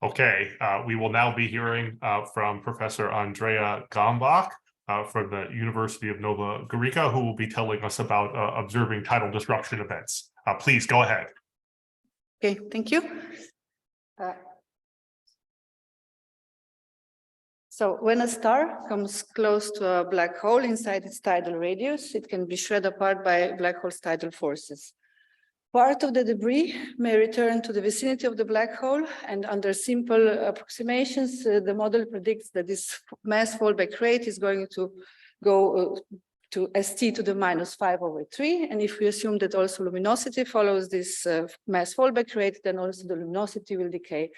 Okay, we will now be hearing from Professor Andrea Gombach from the University of Nova Gorica, who will be telling us about observing tidal disruption events. Please go ahead. Okay, thank you. So when a star comes close to a black hole inside its tidal radius, it can be shred apart by black hole's tidal forces. Part of the debris may return to the vicinity of the black hole, and under simple approximations, the model predicts that this mass fallback rate is going to go to ST to the -5/3. And if we assume that also luminosity follows this mass fallback rate, then also the luminosity will decay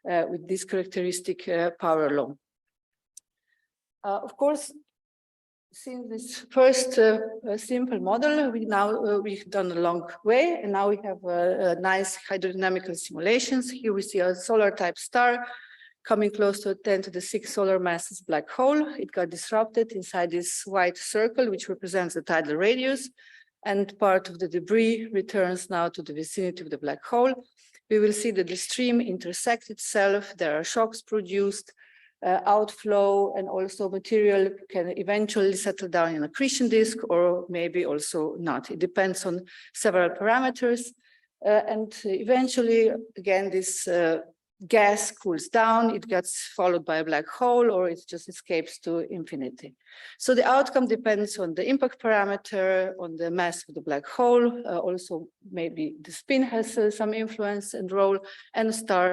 with this characteristic power law. Of course, since this first simple model, we've done a long way, and now we have nice hydrodynamical simulations. Here we see a solar type star coming close to a 10⁶ solar masses black hole. It got disrupted inside this white circle, which represents the tidal radius, and part of the debris returns now to the vicinity of the black hole. We will see that the stream intersects itself. There are shocks produced, outflow, and also material can eventually settle down in an accretion disk, or maybe also not. It depends on several parameters. And eventually, again, this gas cools down, it gets followed by a black hole, or it just escapes to infinity. So the outcome depends on the impact parameter, on the mass of the black hole, also maybe the spin has some influence and role, and the star,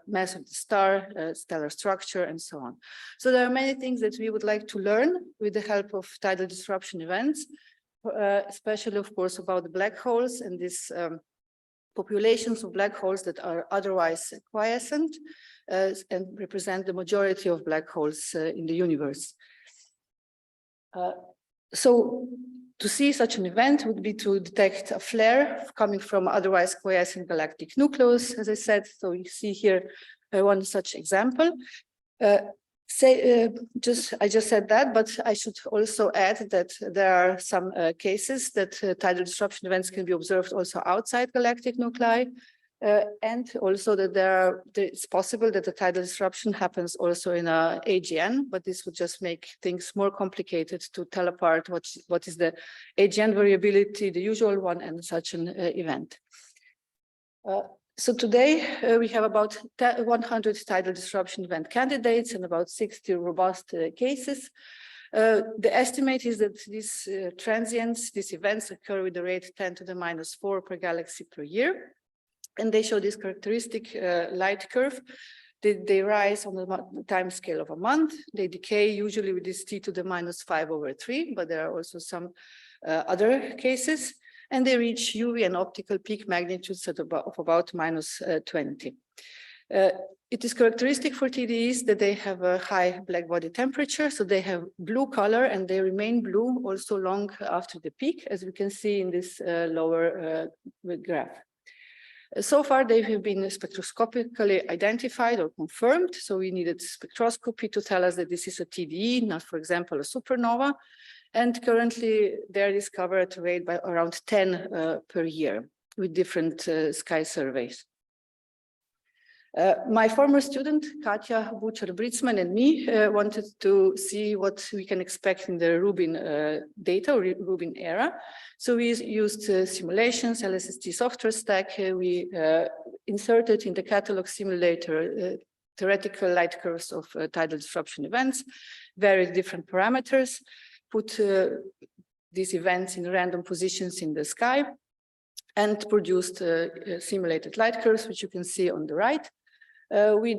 mass of the star, stellar structure, and so on. So there are many things that we would like to learn with the help of tidal disruption events, especially, of course, about the black holes and this populations of black holes that are otherwise quiescent and represent the majority of black holes in the universe. So to see such an event would be to detect a flare coming from otherwise quiescent galactic nucleus, as I said. So you see here one such example. I just said that, but I should also add that there are some cases that tidal disruption events can be observed also outside galactic nuclei, and also that it's possible that the tidal disruption happens also in a AGN, but this would just make things more complicated to tell apart what is the AGN variability, the usual one, and such an event. So today we have about 100 tidal disruption event candidates and about 60 robust cases. The estimate is that these transients, these events occur with the rate 10⁻⁴ per galaxy per year. And they show this characteristic light curve. They rise on the time scale of a month. They decay usually with this T⁻⁵/3, but there are also some other cases. And they reach UV and optical peak magnitudes of about -20. It is characteristic for TDEs that they have a high black body temperature, so they have blue color and they remain blue also long after the peak, as we can see in this lower graph. So far, they have been spectroscopically identified or confirmed, so we needed spectroscopy to tell us that this is a TDE, not, for example, a supernova. And currently, they're discovered at a rate by around 10 per year with different sky surveys. My former student, Katja Bucher-Britzman, and me wanted to see what we can expect in the Rubin data, or Rubin era. So we used simulations, LSST software stack. We inserted in the catalog simulator theoretical light curves of tidal disruption events, various different parameters, put these events in random positions in the sky, and produced simulated light curves, which you can see on the right. We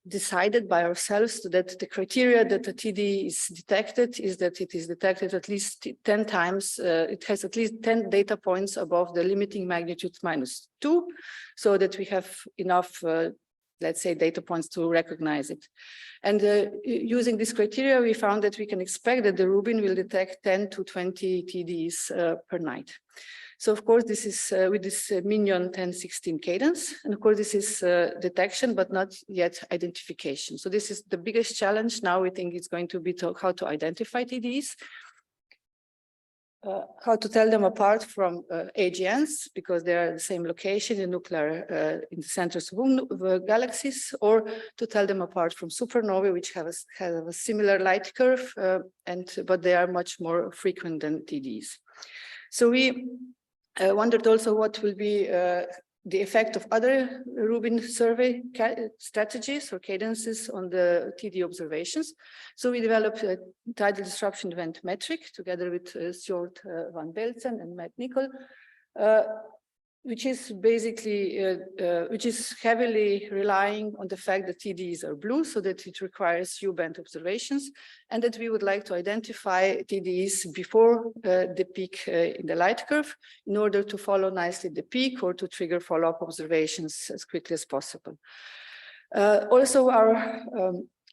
decided by ourselves that the criteria that a TD is detected is that it is detected at least 10 times, it has at least 10 data points above the limiting magnitude -2, so that we have enough let's say, data points to recognize it. And using this criteria, we found that we can expect that the Rubin will detect 10 to 20 TDs per night. So of course, this is with this Minion 1016 cadence. And of course, this is detection, but not yet identification. So this is the biggest challenge now. We think it's going to be how to identify TDs. How to tell them apart from AGNs, because they are the same location in nuclear, in the centers of galaxies, or to tell them apart from supernovae, which have a similar light curve, but they are much more frequent than TDs. So we wondered also what will be the effect of other Rubin survey strategies or cadences on the TD observations. So we developed a tidal disruption event metric together with Stuart van Belzen and Matt Nicol, which is basically, which is heavily relying on the fact that TDs are blue, so that it requires U-band observations, and that we would like to identify TDs before the peak in the light curve in order to follow nicely the peak or to trigger follow-up observations as quickly as possible. Also, our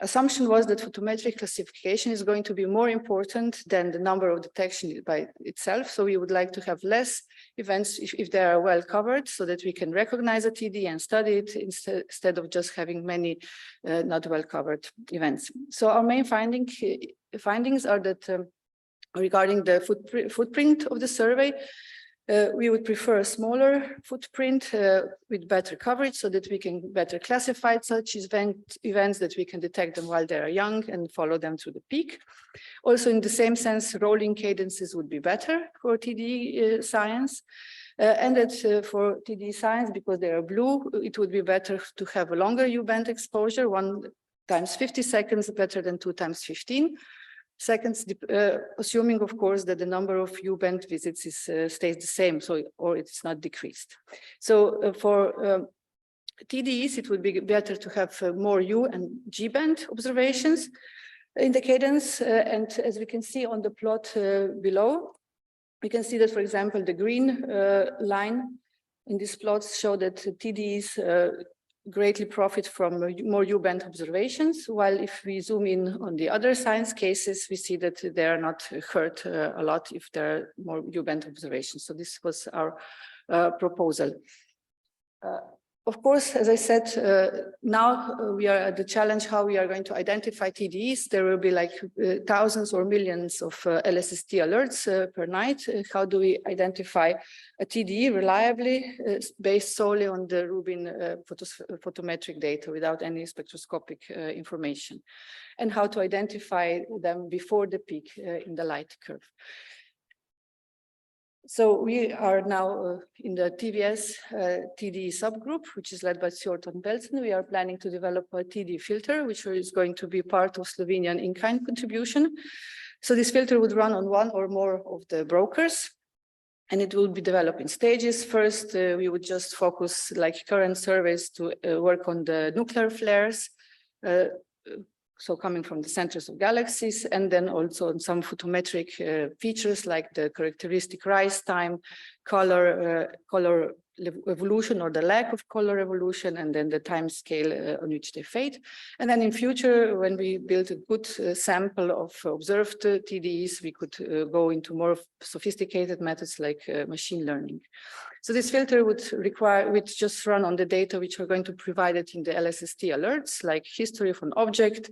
assumption was that photometric classification is going to be more important than the number of detection by itself. So we would like to have less events if they are well covered, so that we can recognize a TD and study it instead of just having many not well covered events. So our main findings are that regarding the footprint of the survey, we would prefer a smaller footprint with better coverage so that we can better classify such events, that we can detect them while they are young and follow them through the peak. Also, in the same sense, rolling cadences would be better for TD science. And that for TD science, because they are blue, it would be better to have a longer U-band exposure, 1 times 50 seconds better than 2 times 15 seconds, assuming, of course, that the number of U-band visits is, stays the same, so or it's not decreased. So for TDs, it would be better to have more U and G-band observations in the cadence. And as we can see on the plot below, we can see that, for example, the green line in these plots show that TDs greatly profit from more U-band observations, while if we zoom in on the other science cases, we see that they are not hurt a lot if there are more U-band observations. So this was our proposal. Of course, as I said, now we are at the challenge how we are going to identify TDs. There will be like thousands or millions of LSST alerts per night. How do we identify a TD reliably based solely on the Rubin photometric data without any spectroscopic information? And how to identify them before the peak in the light curve? So we are now in the TVS TD subgroup, which is led by Stuart van Belzen. We are planning to develop a TD filter, which is going to be part of Slovenian in-kind contribution. So this filter would run on one or more of the brokers, and it will be developed in stages. First, we would just focus, like current surveys, to work on the nuclear flares, so coming from the centers of galaxies, and then also on some photometric features like the characteristic rise time, color evolution or the lack of color evolution, and then the time scale on which they fade. And then in future, when we build a good sample of observed TDs, we could go into more sophisticated methods like machine learning. So this filter would just run on the data which are going to provide it in the LSST alerts, like history of an object,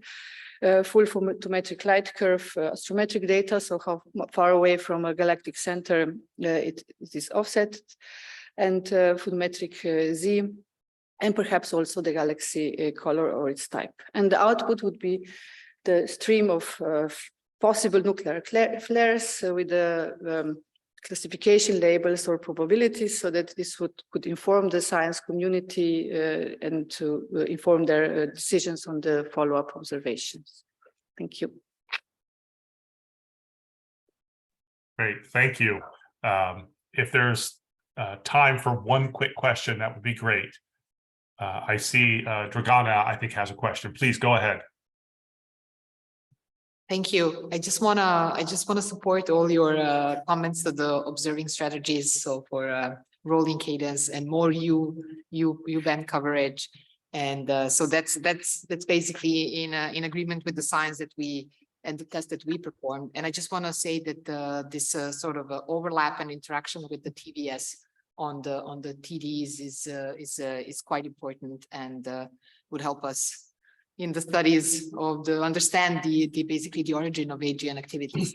full photometric light curve, astrometric data, so how far away from a galactic center it is offset, and photometric Z, and perhaps also the galaxy color or its type. And the output would be the stream of possible nuclear flares with the classification labels or probabilities, so that this could inform the science community and to inform their decisions on the follow-up observations. Thank you. Great, thank you. If there's time for one quick question, that would be great. I see Dragana, I think, has a question. Please go ahead. Thank you. I just wanna support all your comments to the observing strategies. So for rolling cadence and more U-band coverage, and so that's basically in agreement with the science that we and the test that we performed. And I just want to say that this sort of overlap and interaction with the TVS on the TDs is quite important and would help us in the studies of understand basically the origin of AGN activities.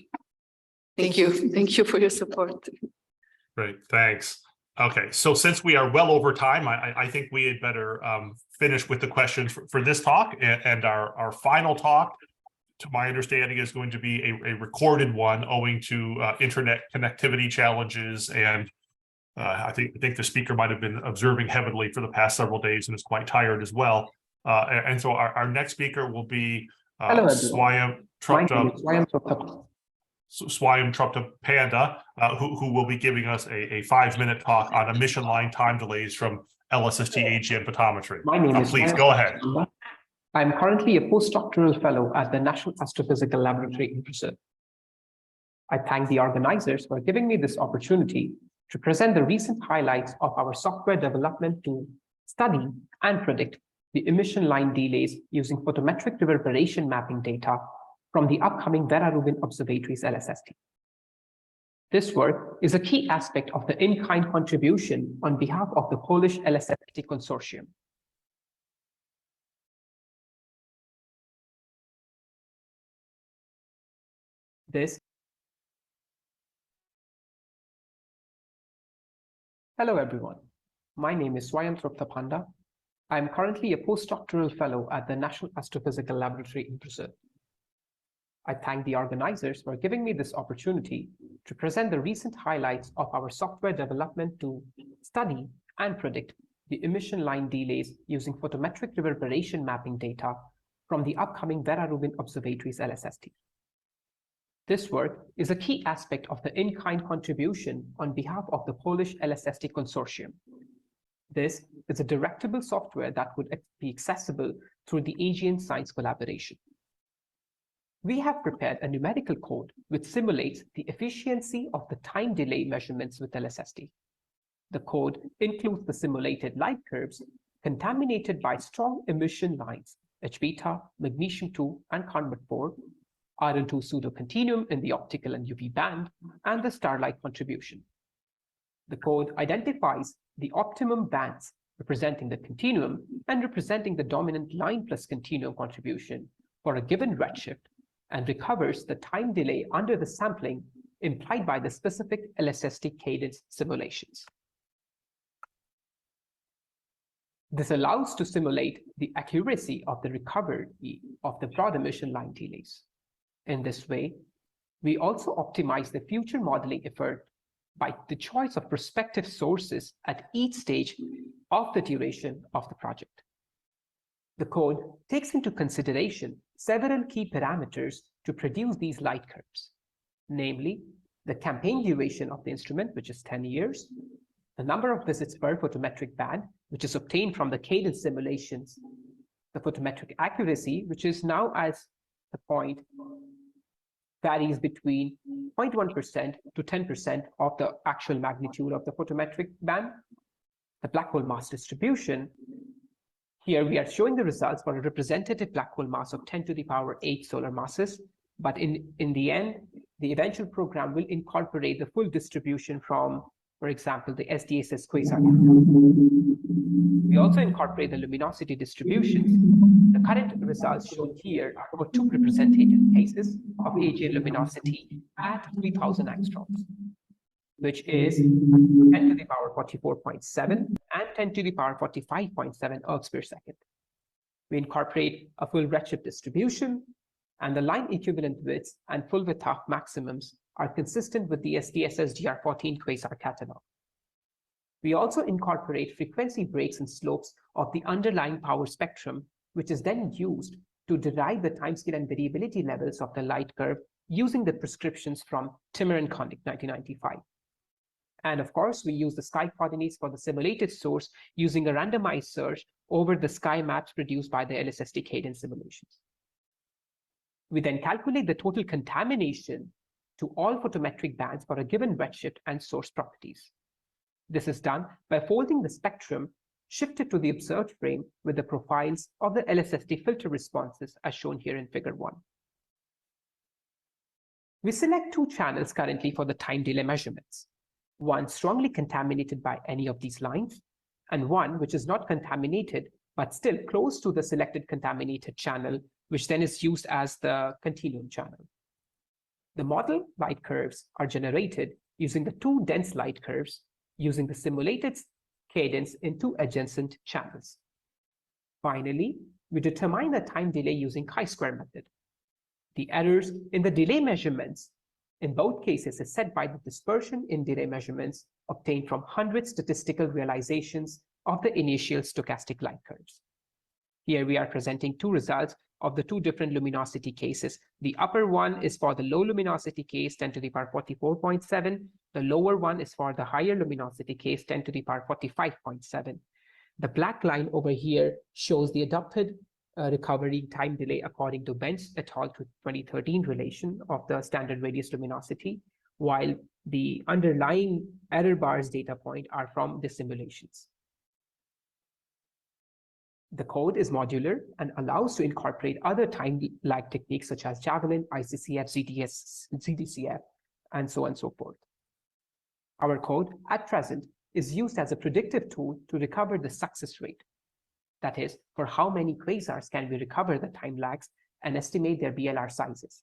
Thank you. Thank you for your support. Great, thanks. Okay, so since we are well over time, I think we had better finish with the questions for this talk, and our final talk, to my understanding, is going to be a recorded one owing to internet connectivity challenges and I think the speaker might have been observing heavily for the past several days and is quite tired as well. And so our next speaker will be Swayam Trupta-Panda, who will be giving us a 5-minute talk on emission line time delays from LSST AGN photometry. My name is please go ahead. I'm currently a postdoctoral fellow at the National Astrophysical Laboratory in Brazil. I thank the organizers for giving me this opportunity to present the recent highlights of our software development to study and predict the emission line delays using photometric reverberation mapping data from the upcoming Rubin Observatory's LSST. This work is a key aspect of the in-kind contribution on behalf of the Polish LSST consortium. Hello everyone, my name is Swayam Trupta-Panda. I am currently a postdoctoral fellow at the National Astrophysical Laboratory in Brazil. I thank the organizers for giving me this opportunity to present the recent highlights of our software development to study and predict the emission line delays using photometric reverberation mapping data from the upcoming Rubin Observatory's LSST. This work is a key aspect of the in-kind contribution on behalf of the Polish LSST consortium. This is a directable software that would be accessible through the AGN science collaboration. We have prepared a numerical code which simulates the efficiency of the time delay measurements with LSST. The code includes the simulated light curves contaminated by strong emission lines, H-beta, magnesium-2, and carbon-4, RN2 pseudo-continuum in the optical and UV band, and the starlight contribution. The code identifies the optimum bands representing the continuum and representing the dominant line plus continuum contribution for a given redshift and recovers the time delay under the sampling implied by the specific LSST cadence simulations. This allows to simulate the accuracy of the recovery of the broad emission line delays. In this way, we also optimize the future modeling effort by the choice of prospective sources at each stage of the duration of the project. The code takes into consideration several key parameters to produce these light curves, namely the campaign duration of the instrument, which is 10 years, the number of visits per photometric band, which is obtained from the cadence simulations, the photometric accuracy, which is now as the point varies between 0.1% to 10% of the actual magnitude of the photometric band, the black hole mass distribution. Here we are showing the results for a representative black hole mass of 10 to the power 8 solar masses, but in the end, the eventual program will incorporate the full distribution from, for example, the SDSS quasar. We also incorporate the luminosity distributions. The current results shown here are for 2 representative cases of AGN luminosity at 3000 angstroms, which is 10 to the power 44.7 and 10 to the power 45.7 ergs per second. We incorporate a full redshift distribution, and the line equivalent widths and full width half maximums are consistent with the SDSS DR14 quasar catalog. We also incorporate frequency breaks and slopes of the underlying power spectrum, which is then used to derive the timescale and variability levels of the light curve using the prescriptions from Timmer and Connick 1995. And of course, we use the sky coordinates for the simulated source using a randomized search over the sky maps produced by the LSST cadence simulations. We then calculate the total contamination to all photometric bands for a given redshift and source properties. This is done by folding the spectrum shifted to the observed frame with the profiles of the LSST filter responses as shown here in figure 1. We select 2 channels currently for the time delay measurements, one strongly contaminated by any of these lines, and one which is not contaminated but still close to the selected contaminated channel, which then is used as the continuum channel. The model light curves are generated using the 2 dense light curves using the simulated cadence in 2 adjacent channels. Finally, we determine the time delay using chi-square method. The errors in the delay measurements in both cases is set by the dispersion in delay measurements obtained from 100 statistical realizations of the initial stochastic light curves. Here we are presenting two results of the two different luminosity cases. The upper one is for the low luminosity case, 10 to the power 44.7. The lower one is for the higher luminosity case, 10 to the power 45.7. The black line over here shows the adopted recovery time delay according to Benz et al. 2013 relation of the standard radius luminosity, while the underlying error bars data point are from the simulations. The code is modular and allows to incorporate other time lag techniques such as Javelin, ICCF, ZDCF, and so on and so forth. Our code at present is used as a predictive tool to recover the success rate. That is, for how many quasars can we recover the time lags and estimate their BLR sizes.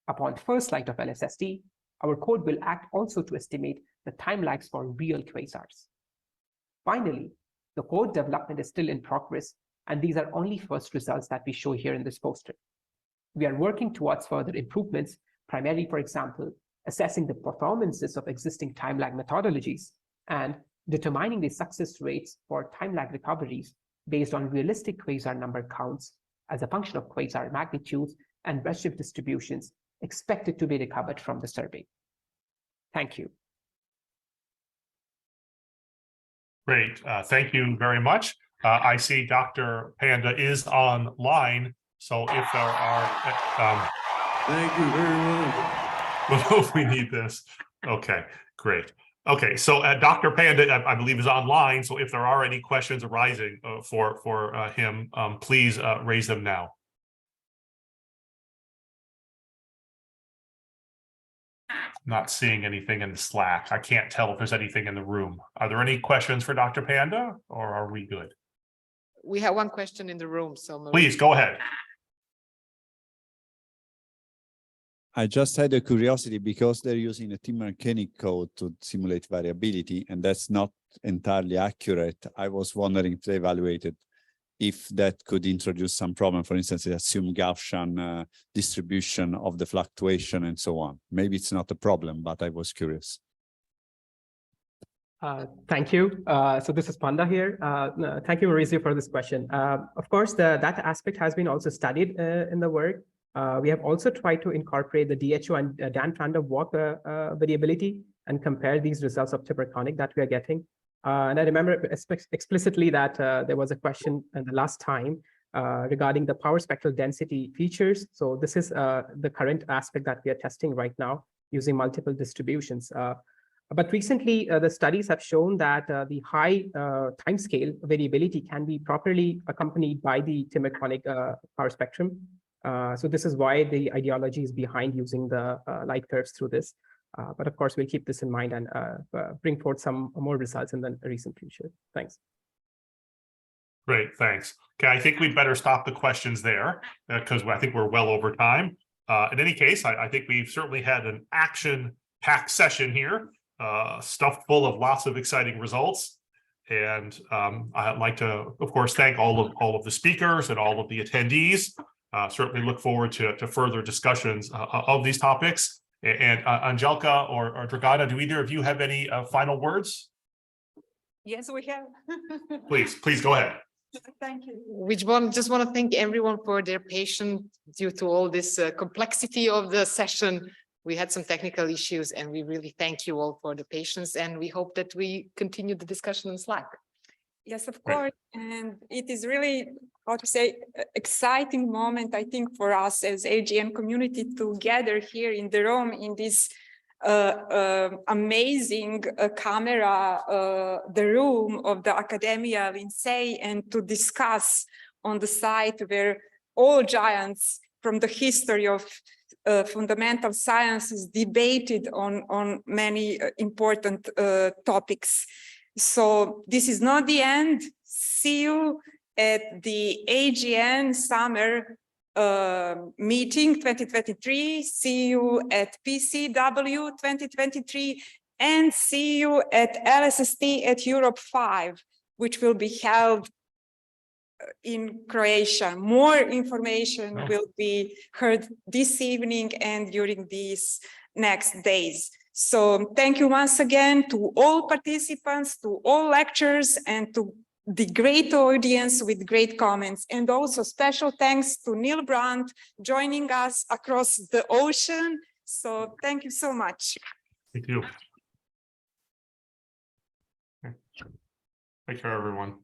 Upon first light of LSST, our code will act also to estimate the time lags for real quasars. Finally, the code development is still in progress, and these are only first results that we show here in this poster. We are working towards further improvements, primarily, for example, assessing the performances of existing time lag methodologies and determining the success rates for time lag recoveries based on realistic quasar number counts as a function of quasar magnitudes and redshift distributions expected to be recovered from the survey. Thank you. Great. Thank you very much. I see Dr. Panda is online. So if there are... Thank you very much. We need this. Okay, great. Okay, so Dr. Panda, I believe, is online. So if there are any questions arising for him, please raise them now. Not seeing anything in the Slack. I can't tell if there's anything in the room. Are there any questions for Dr. Panda, or are we good? We have one question in the room, so please go ahead. I just had a curiosity because they're using a T-Markanic code to simulate variability, and that's not entirely accurate. I was wondering if they evaluated if that could introduce some problem, for instance, assume Gaussian distribution of the fluctuation and so on. Maybe it's not a problem, but I was curious. Thank you. So this is Panda here. Thank you, Maurizio, for this question. Of course, that aspect has been also studied in the work. We have also tried to incorporate the DHO and Dan van der Walk variability and compare these results of T-Markanic that we are getting. And I remember explicitly that there was a question the last time regarding the power spectral density features. So this is the current aspect that we are testing right now using multiple distributions. But recently, the studies have shown that the high timescale variability can be properly accompanied by the T-Markanic power spectrum. So this is why the ideology is behind using the light curves through this. But of course, we'll keep this in mind and bring forth some more results in the recent future. Thanks. Great, thanks. Okay, I think we'd better stop the questions there because I think we're well over time. In any case, I think we've certainly had an action-packed session here, stuffed full of lots of exciting results. And I'd like to, of course, thank all of the speakers and all of the attendees. Certainly look forward to further discussions of these topics. And Andjelka or Dragana, do either of you have any final words? Yes, we have. Please go ahead. Thank you. We just want to thank everyone for their patience due to all this complexity of the session. We had some technical issues, and we really thank you all for the patience, and we hope that we continue the discussion in Slack. Yes, of course. And it is really, how to say, exciting moment, I think, for us as AGN community to gather here in the room in this amazing camera, the room of the Academia Lincei, and to discuss on the site where all giants from the history of fundamental sciences debated on many important topics. So this is not the end. See you at the AGN summer meeting 2023. See you at PCW 2023, and see you at LSST at Europe 5, which will be held in Croatia. More information will be heard this evening and during these next days. So thank you once again to all participants, to all lecturers, and to the great audience with great comments. And also special thanks to Niel Brandt joining us across the ocean. So thank you so much. Thank you. Take care, everyone.